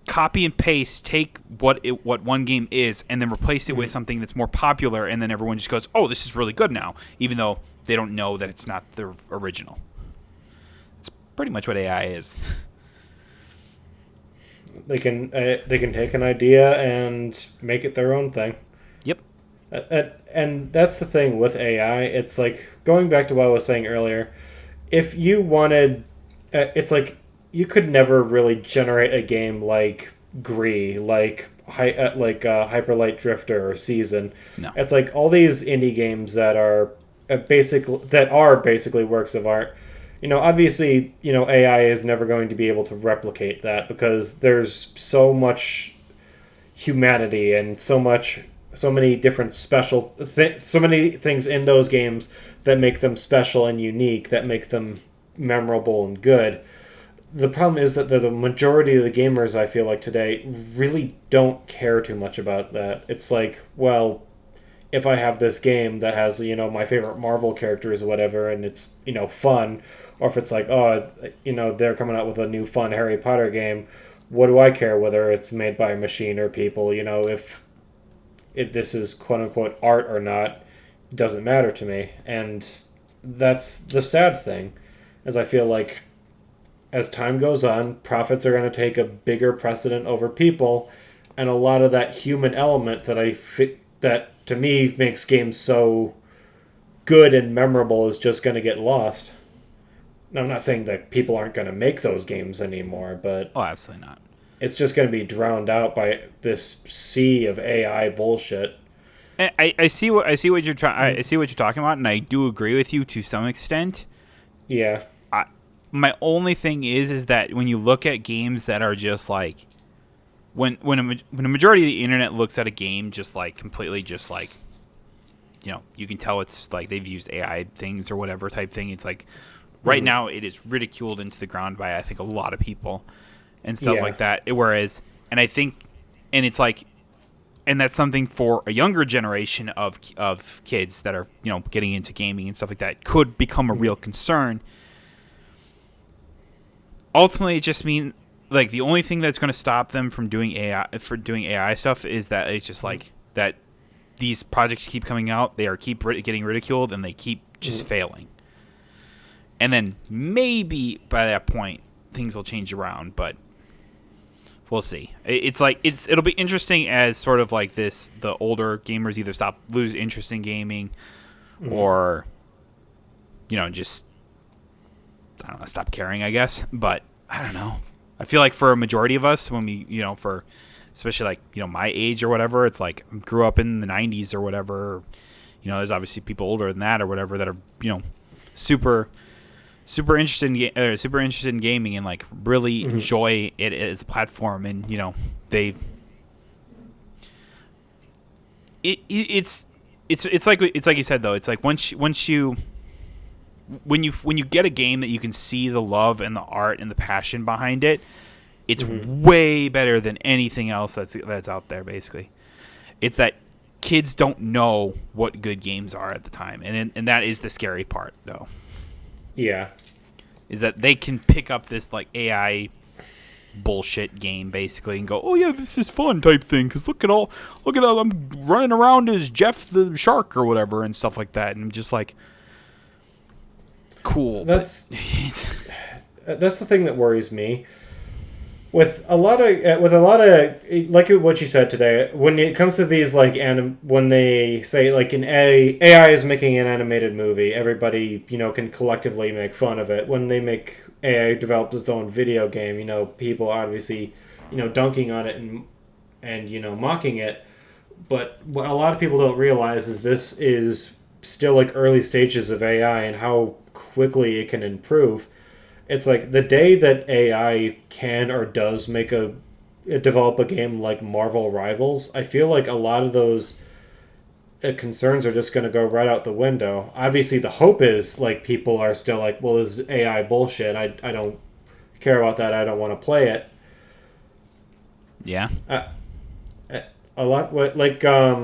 copy and paste, take what one game is, and then replace it with something that's more popular, and then everyone just goes, oh, this is really good now, even though they don't know that it's not the original. It's pretty much what AI is. They can take an idea and make it their own thing. Yep. And that's the thing with AI. It's like, going back to what I was saying earlier, if you wanted, it's like, you could never really generate a game like Gree, like Hyper Light Drifter or Season. No. It's like all these indie games that are that are basically works of art. Obviously, AI is never going to be able to replicate that because there's so much humanity and so many different so many things in those games that make them special and unique, that make them memorable and good. The problem is that the majority of the gamers, I feel like today, really don't care too much about that. It's like, well, if I have this game that has, my favorite Marvel characters or whatever, and it's, fun, or if it's like, oh, they're coming out with a new fun Harry Potter game, what do I care whether it's made by a machine or people? If this is quote unquote art or not, doesn't matter to me. And that's the sad thing, is I feel like as time goes on, profits are going to take a bigger precedent over people, and a lot of that human element that to me makes games so good and memorable is just going to get lost. Now, I'm not saying that people aren't going to make those games anymore, but Oh, absolutely not. it's just going to be drowned out by this sea of AI bullshit. I see what you're trying. I see what you're talking about, and I do agree with you to some extent. Yeah. My only thing is that when you look at games that are just like when a majority of the internet looks at a game just like completely just like, you can tell it's like they've used AI things or whatever type thing. It's like right now it is ridiculed into the ground by I think a lot of people and stuff like that. Whereas, and I think, and it's like, and that's something for a younger generation of kids that are getting into gaming and stuff like that could become a real concern. Ultimately, it just means like the only thing that's going to stop them from doing AI stuff is that it's just like that these projects keep coming out, they are getting ridiculed, and they keep just failing. And then maybe by that point things will change around, but we'll see. It'll be interesting as sort of like the older gamers either lose interest in gaming, or just I don't know, stop caring, I guess. But I don't know. I feel like for a majority of us, when we, for especially like, my age or whatever, it's like grew up in the 90s or whatever. There's obviously people older than that or whatever that are, super interested in gaming and like really enjoy it as a platform, and it's like you said though. It's like when you get a game that you can see the love and the art and the passion behind it, it's way better than anything else that's out there. Basically, it's that kids don't know what good games are at the time, and that is the scary part, though. Yeah, is that they can pick up this like AI bullshit game basically and go, oh yeah, this is fun type thing because look at how I'm running around as Jeff the shark or whatever and stuff like that, and I'm just like, cool. That's the thing that worries me. With a lot of like what you said today, when it comes to these like when they say like AI is making an animated movie, everybody can collectively make fun of it. When they make AI develop its own video game, people obviously dunking on it and mocking it. But what a lot of people don't realize is this is still like early stages of AI and how quickly it can improve. It's like the day that AI can or does develop a game like Marvel Rivals, I feel like a lot of those concerns are just going to go right out the window. Obviously, the hope is like people are still like, well, this is AI bullshit. I don't care about that. I don't want to play it. Yeah. A lot like that.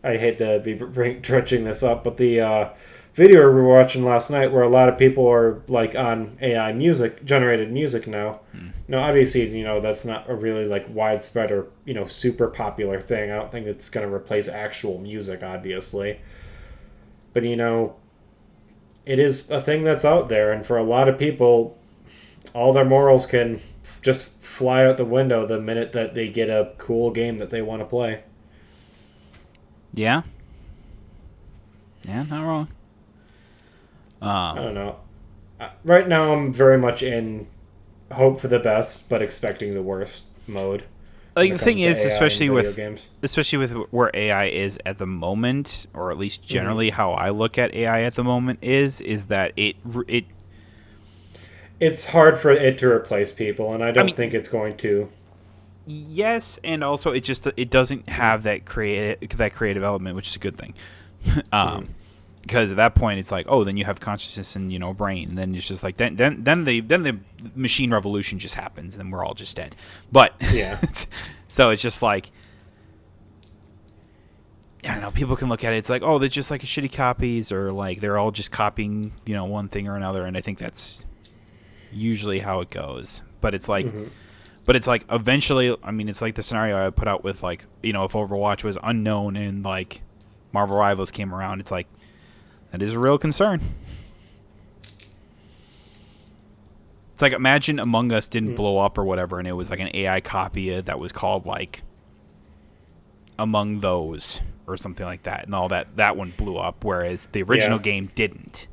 I hate to be dredging this up, but the video we were watching last night where a lot of people are like on AI generated music now. Now, obviously, that's not a really like widespread or, super popular thing. I don't think it's going to replace actual music, obviously. But, it is a thing that's out there. And for a lot of people, all their morals can just fly out the window the minute that they get a cool game that they want to play. Yeah. Yeah, not wrong. I don't know. Right now, I'm very much in hope for the best, but expecting the worst mode. like the thing comes to is, AI especially in video with games. where AI is at the moment, or at least generally how I look at AI at the moment is that It's hard for it to replace people, and I I don't mean, think it's going to. yes, and also it doesn't have that creative element, which is a good thing. Because at that point it's like, oh, then you have consciousness and brain, and then it's just like then the machine revolution just happens, and then we're all just dead. But Yeah. so it's just like, I don't know. People can look at it. It's like, oh, they're just like shitty copies, or like they're all just copying one thing or another, and I think that's usually how it goes. But it's like. But it's like eventually, I mean, it's like the scenario I put out with like, if Overwatch was unknown and like Marvel Rivals came around, it's like, that is a real concern. It's like, imagine Among Us didn't blow up or whatever, and it was like an AI copy that was called like Among Those or something like that, and all that one blew up, whereas the original game didn't.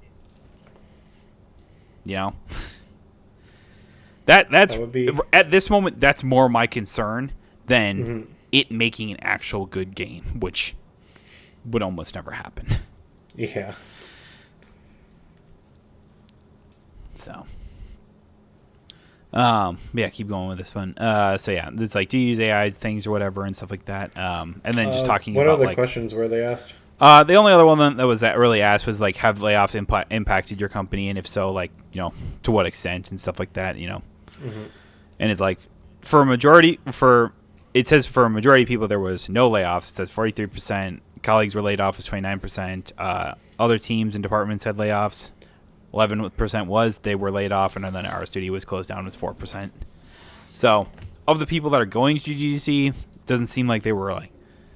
That's That would be... at this moment, that's more my concern than it making an actual good game, which would almost never happen. Yeah. So, yeah, keep going with this one. So yeah, it's like, do you use AI things or whatever and stuff like that. And then just talking what about other questions were they asked? The only other one that was really asked was like, have layoffs impacted your company, and if so, like to what extent and stuff like that. And it's like it says for a majority of people there was no layoffs. It says 43%. Colleagues were laid off was 29%. Other teams and departments had layoffs. 11% they were laid off, and then our studio was closed down was 4%. So of the people that are going to GDC, doesn't seem like they were like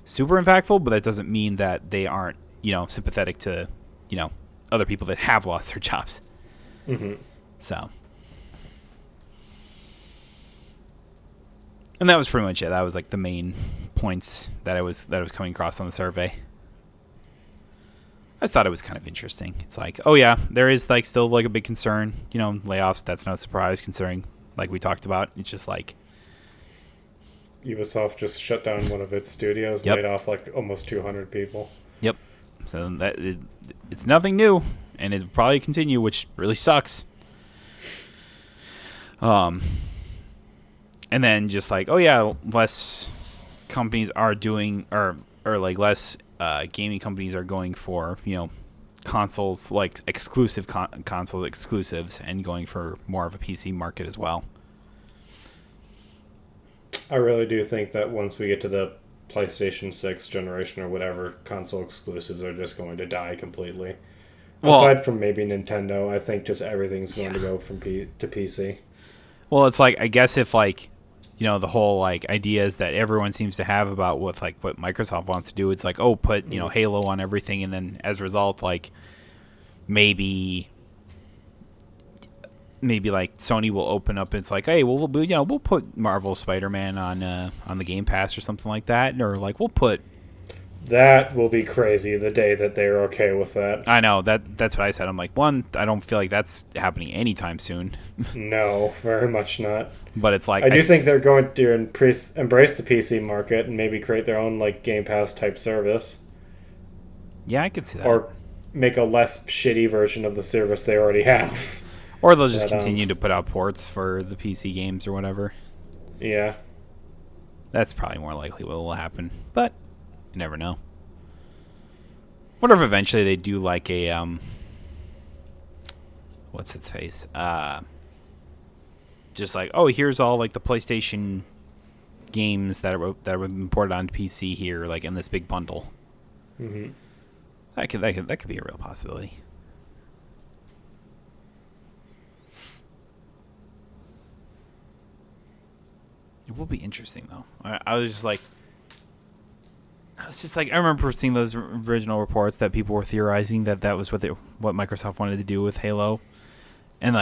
super impactful, but that doesn't mean that they aren't sympathetic to other people that have lost their jobs. So. And that was pretty much it. That was like the main points that I was coming across on the survey. I just thought it was kind of interesting. It's like, oh yeah, there is like still like a big concern, layoffs. That's not a surprise considering, like we talked about, it's just like Ubisoft just shut down one of its studios, laid off like almost 200 people. Yep. So it's nothing new, and it'll probably continue, which really sucks. And then just like, oh yeah, less companies are doing, or like less gaming companies are going for, consoles, like exclusive console exclusives, and going for more of a PC market as well. I really do think that once we get to the PlayStation 6 generation or whatever, console exclusives are just going to die completely. Aside from maybe Nintendo, I think just everything's going to go from to PC. Well, it's like, I guess if like, the whole like ideas that everyone seems to have about what Microsoft wants to do, it's like, oh, put Halo on everything, and then as a result, like maybe like Sony will open up. It's like, hey, we'll put Marvel Spider-Man on the Game Pass or something like that, or like we'll put. That will be crazy the day that they're okay with that. I know that's what I said. I'm like, one, I don't feel like that's happening anytime soon. No, very much not. But it's like, I do think they're going to embrace the PC market and maybe create their own like Game Pass type service. Yeah, I could see that. Or make a less shitty version of the service they already have. Or they'll just continue to put out ports for the PC games or whatever. Yeah. That's probably more likely what will happen. But you never know. Wonder if eventually they do like a what's its face? Just like, oh, here's all like the PlayStation games that have been ported onto PC here, like in this big bundle. That could be a real possibility. It will be interesting though. I was just like, I remember seeing those original reports that people were theorizing that was what Microsoft wanted to do with Halo, and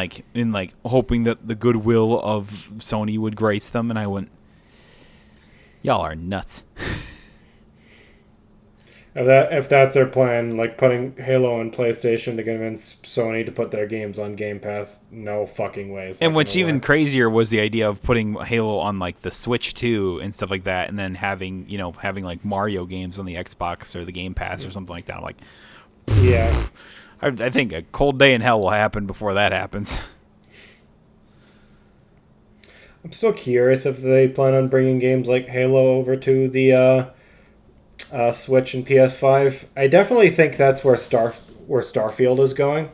hoping that the goodwill of Sony would grace them. And I went, y'all are nuts. If that's their plan, like putting Halo on PlayStation to convince Sony to put their games on Game Pass, no fucking way. It's And not what's gonna even work. crazier was the idea of putting Halo on like the Switch 2 and stuff like that, and then having like Mario games on the Xbox or the Game Pass or something like that. I'm like, Yeah, I think a cold day in hell will happen before that happens. I'm still curious if they plan on bringing games like Halo over to the Switch and PS5. I definitely think that's where Starfield is going.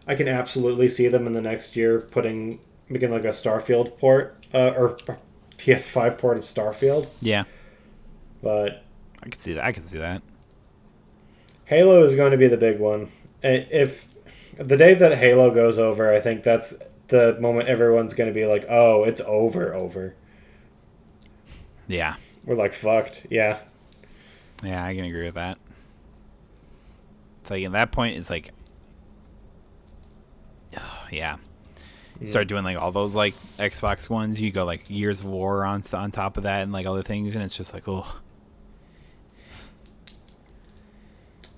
I can absolutely see them in the next year making like a Starfield port or PS5 port of Starfield. Yeah, But I could see that. I could see that. Halo is going to be the big one. If the day that Halo goes over, I think that's the moment everyone's going to be like, "Oh, it's over." Yeah, We're like fucked. Yeah. yeah, I can agree with that. It's like at that point, it's like, oh, yeah. You start doing like all those like Xbox ones. You go like Years of War on top of that and like other things, and it's just like, oh,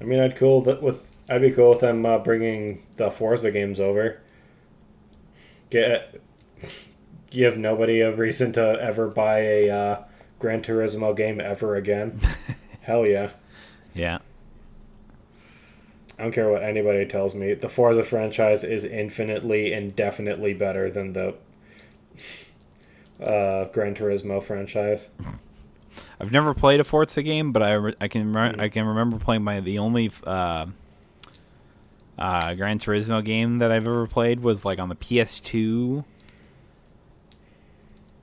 I mean, I'd be cool with them bringing the Forza games over. Get Give nobody a reason to ever buy a Gran Turismo game ever again. Hell yeah! yeah, I don't care what anybody tells me. The Forza franchise is infinitely, indefinitely better than the Gran Turismo franchise. I've never played a Forza game, but I can remember playing the only Gran Turismo game that I've ever played was like on the PS2,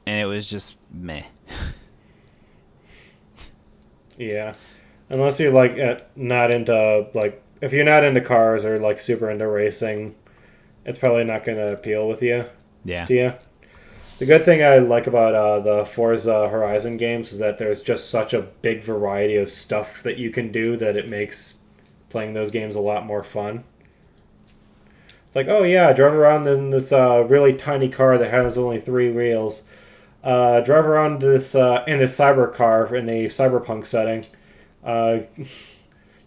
and it was just meh. Yeah, unless you're like not into like if you're not into cars or like super into racing, it's probably not going to appeal with you. Yeah, To you. The good thing I like about the Forza Horizon games is that there's just such a big variety of stuff that you can do that it makes playing those games a lot more fun. It's like, oh yeah, drive around in this really tiny car that has only three wheels. Drive around this in this cyber car in a cyberpunk setting. Uh,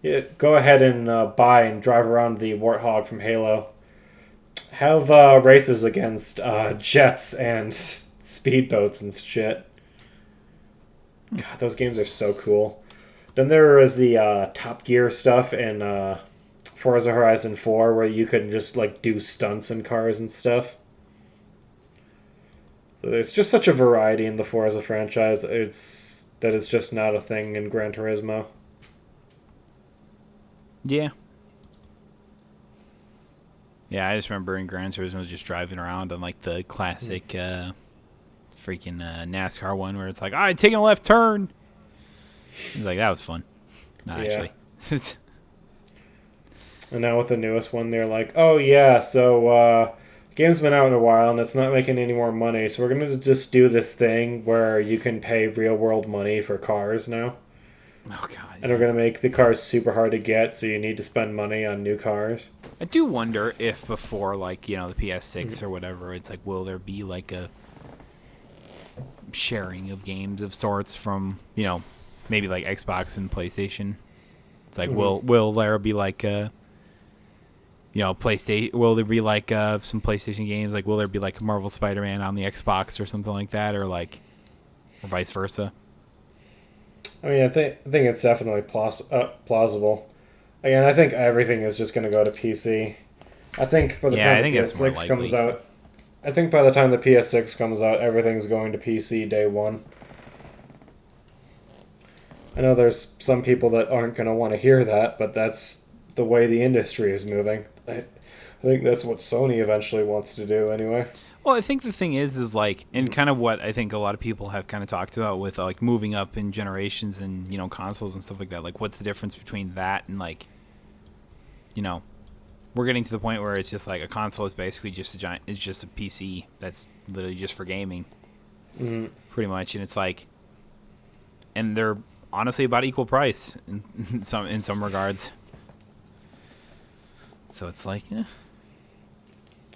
yeah, go ahead and buy and drive around the Warthog from Halo. Have races against jets and speedboats and shit. God, those games are so cool. Then there was the Top Gear stuff in Forza Horizon 4 where you could just like do stunts in cars and stuff. So there's just such a variety in the Forza franchise. It's just not a thing in Gran Turismo. yeah, yeah. I just remember in Gran Turismo just driving around on like the classic freaking NASCAR one where it's like, "I taking a left turn." It's like that was fun. Not Yeah. actually. And now with the newest one, they're like, oh yeah, so the game's been out in a while and it's not making any more money, so we're gonna just do this thing where you can pay real world money for cars now. Oh god. And we're gonna make the cars super hard to get, so you need to spend money on new cars. I do wonder if before like, the PS6 or whatever, it's like will there be like a sharing of games of sorts from, maybe like Xbox and PlayStation. It's like will there be like PlayStation, will there be like some PlayStation games, like will there be like Marvel Spider-Man on the Xbox or something like that, or vice versa? I mean, I think it's definitely plausible. Again, I think everything is just going to go to PC. I think by the Yeah, I time think the that's more PS6 comes likely. out, I think by the time the PS6 comes out, everything's going to PC day one. I know there's some people that aren't going to want to hear that, but that's the way the industry is moving. I think that's what Sony eventually wants to do anyway. Well, I think the thing is like, and kind of what I think a lot of people have kind of talked about with like moving up in generations and consoles and stuff like that. Like, what's the difference between that and like, we're getting to the point where it's just like a console is basically just it's just a PC that's literally just for gaming, pretty much. And it's like, and they're honestly about equal price in some regards. So it's like,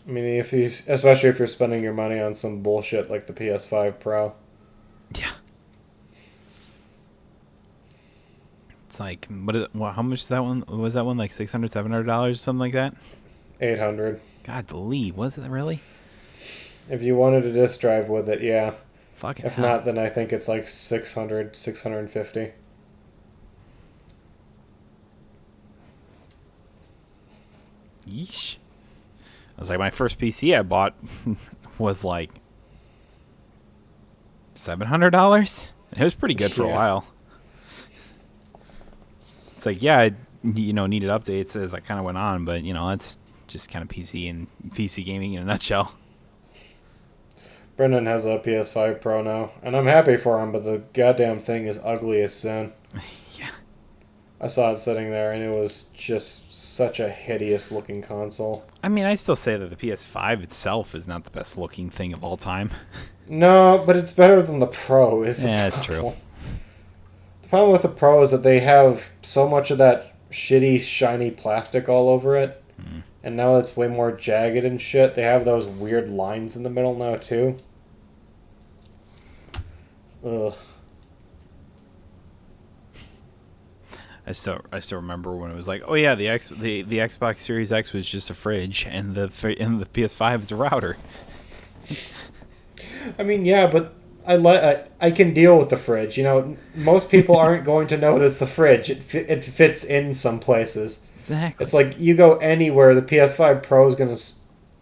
I mean, especially if you're spending your money on some bullshit like the PS5 Pro. yeah. It's like, how much is that one? Was that one like $600, $700, something like that? 800. God, was it really? If you wanted a disk drive with it, yeah. Fucking If hell. not, then I think it's like 600, 650. Yeesh. I was like, my first PC I bought was like $700. It was pretty good for a while. It's like, yeah, I needed updates as I kind of went on, but that's just kind of PC gaming in a nutshell. Brendan has a PS5 Pro now, and I'm happy for him, but the goddamn thing is ugly as sin. Yeah. I saw it sitting there, and it was just such a hideous looking console. I mean, I still say that the PS5 itself is not the best looking thing of all time. No, but it's better than the Pro, is the problem. That's true. The problem with the Pro is that they have so much of that shitty, shiny plastic all over it. And now it's way more jagged and shit. They have those weird lines in the middle now, too. Ugh. I still remember when it was like, oh yeah, the Xbox Series X was just a fridge, and the PS5 is a router. I mean, yeah, but I can deal with the fridge. Most people aren't going to notice the fridge. It fits in some places. Exactly. It's like you go anywhere, the PS5 Pro is going to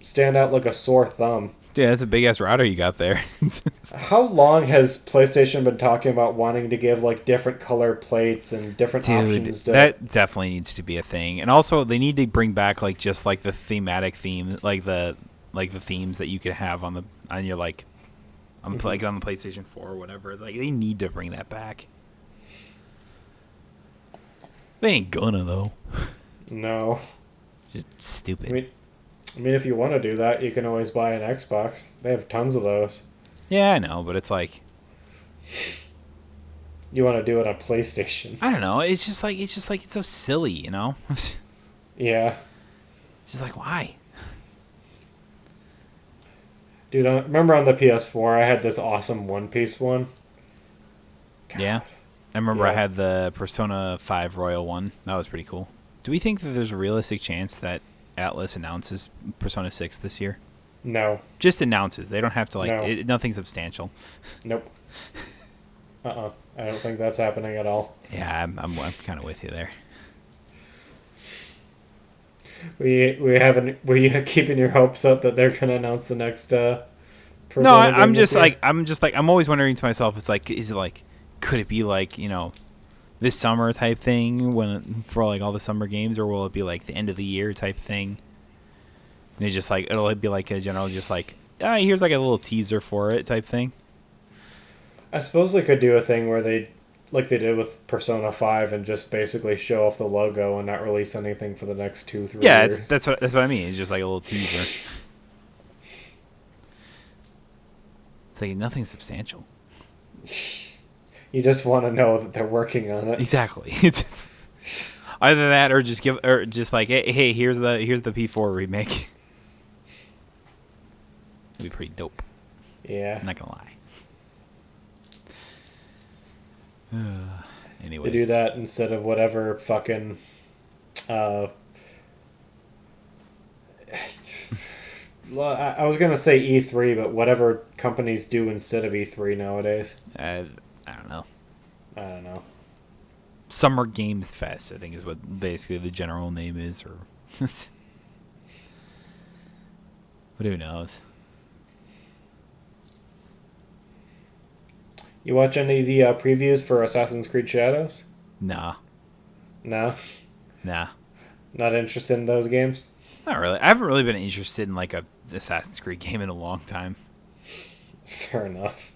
stand out like a sore thumb. Yeah, that's a big ass router you got there. How long has PlayStation been talking about wanting to give like different color plates and different options? That definitely needs to be a thing. And also, they need to bring back like just like the thematic theme, like the themes that you could have on your like on the PlayStation 4 or whatever. Like they need to bring that back. They ain't gonna though. No. Just stupid. I mean, if you want to do that, you can always buy an Xbox. They have tons of those. Yeah, I know, but it's like... You want to do it on PlayStation. I don't know. It's just like it's so silly, Yeah. It's just like, why? Dude, remember on the PS4, I had this awesome One Piece one? God. Yeah. I remember I had the Persona 5 Royal one. That was pretty cool. Do we think that there's a realistic chance that Atlas announces Persona 6 this year? No. Just announces. They don't have to, No. Nothing substantial. Nope. I don't think that's happening at all. Yeah, I'm kind of with you there. Were you keeping your hopes up that they're going to announce the next Persona No, I'm game just this year? I'm always wondering to myself, is it like, could it be like, this summer type thing for like all the summer games, or will it be like the end of the year type thing? And it's just like, it'll be like a general, just like, here's like a little teaser for it type thing. I suppose they could do a thing where they did with Persona 5 and just basically show off the logo and not release anything for the next 2-3 years. Yeah, that's what I mean. It's just like a little teaser. It's like nothing substantial. You just want to know that they're working on it. Exactly. Either that, or just like, hey, here's the P4 remake. It'd be pretty dope. Yeah. I'm not gonna lie. Anyways. They do that instead of whatever fucking I was gonna say E3, but whatever companies do instead of E3 nowadays. I don't know. I don't know. Summer Games Fest, I think, is what basically the general name is, or but who knows? You watch any of the previews for Assassin's Creed Shadows? Nah. No? Nah. Not interested in those games? Not really. I haven't really been interested in like a Assassin's Creed game in a long time. Fair enough.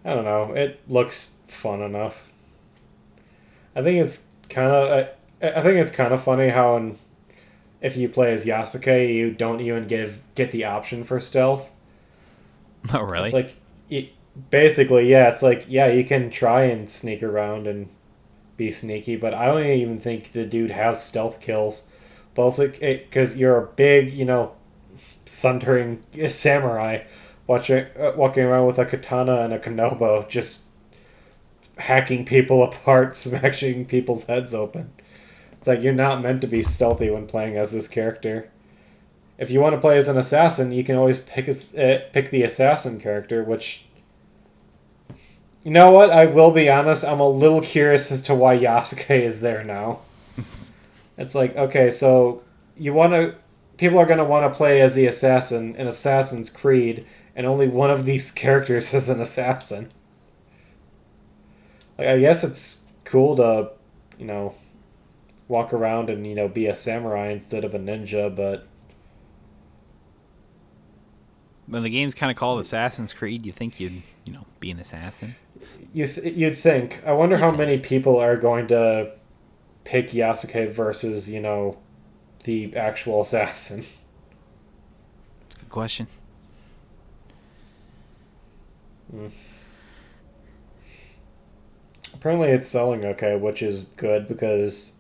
I don't know. It looks fun enough. I think it's kind of funny how if you play as Yasuke, you don't even get the option for stealth. Oh, really? It's like basically, yeah. It's like, yeah, you can try and sneak around and be sneaky, but I don't even think the dude has stealth kills. But also, because you're a big, thundering samurai walking around with a katana and a kenobo, just hacking people apart, smashing people's heads open. It's like you're not meant to be stealthy when playing as this character. If you want to play as an assassin, you can always pick the assassin character, which... You know what? I will be honest, I'm a little curious as to why Yasuke is there now. It's like, okay, so people are going to want to play as the assassin in Assassin's Creed, and only one of these characters is an assassin. Like, I guess it's cool to, walk around and, be a samurai instead of a ninja, but... When the game's kind of called Assassin's Creed, you think you'd, be an assassin? You'd think. I wonder how many people are going to pick Yasuke versus, the actual assassin. Good question. Apparently it's selling okay, which is good because,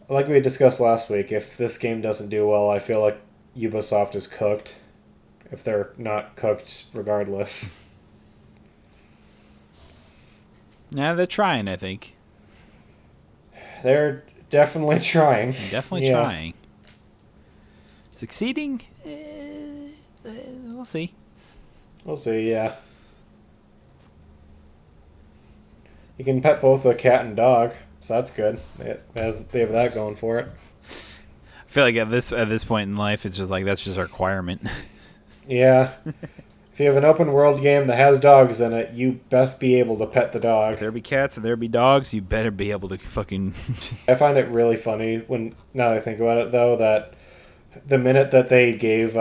like we discussed last week, if this game doesn't do well, I feel like Ubisoft is cooked. If they're not cooked regardless. Yeah, they're trying, I think. They're definitely trying. Definitely trying. Succeeding? We'll see. We'll see, yeah. You can pet both a cat and dog, so that's good. They have that going for it. I feel like at this point in life, it's just like that's just a requirement. Yeah. If you have an open world game that has dogs in it, you best be able to pet the dog. If there be cats and there be dogs, you better be able to fucking... I find it really funny now that I think about it, though, that the minute that they gave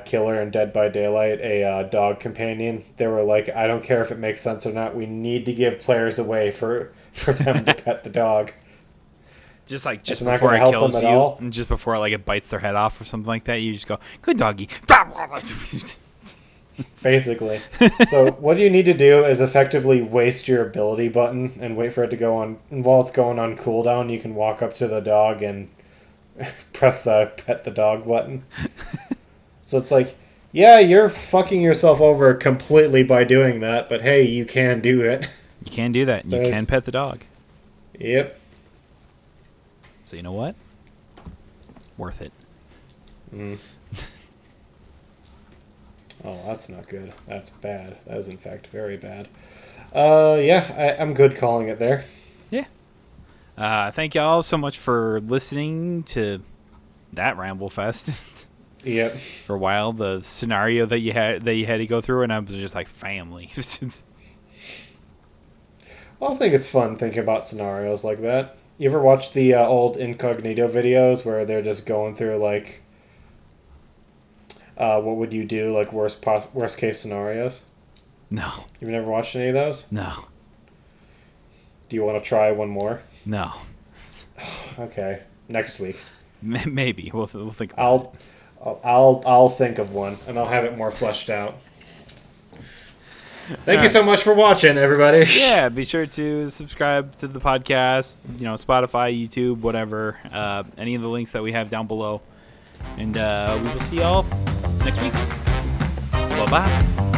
Killer and Dead by Daylight a dog companion, they were like, I don't care if it makes sense or not, we need to give players a way for them to pet the dog. Just it's before it kills you, and just before it bites their head off or something like that, you just go, good doggy. Basically. So what you need to do is effectively waste your ability button and wait for it to go on. And while it's going on cooldown, you can walk up to the dog and press the pet the dog button. So it's like, yeah, you're fucking yourself over completely by doing that, but hey, you can do it. You can do that. So you can pet the dog. Yep. So you know what? Worth it. Oh, that's not good. That's bad. That is, in fact, very bad. I'm good calling it there. Yeah. Thank y'all so much for listening to that Ramble Fest. Yep. For a while, the scenario that you had to go through, and I was just like, family. Well, I think it's fun thinking about scenarios like that. You ever watch the old Incognito videos where they're just going through, what would you do, worst case scenarios? No. You've never watched any of those? No. Do you want to try one more? No. Okay. Next week. Maybe. We'll think about it. I'll think of one, and I'll have it more fleshed out. Thank you so much for watching, everybody. Yeah, be sure to subscribe to the podcast, Spotify, YouTube, whatever. Any of the links that we have down below. And we will see y'all next week. Bye-bye.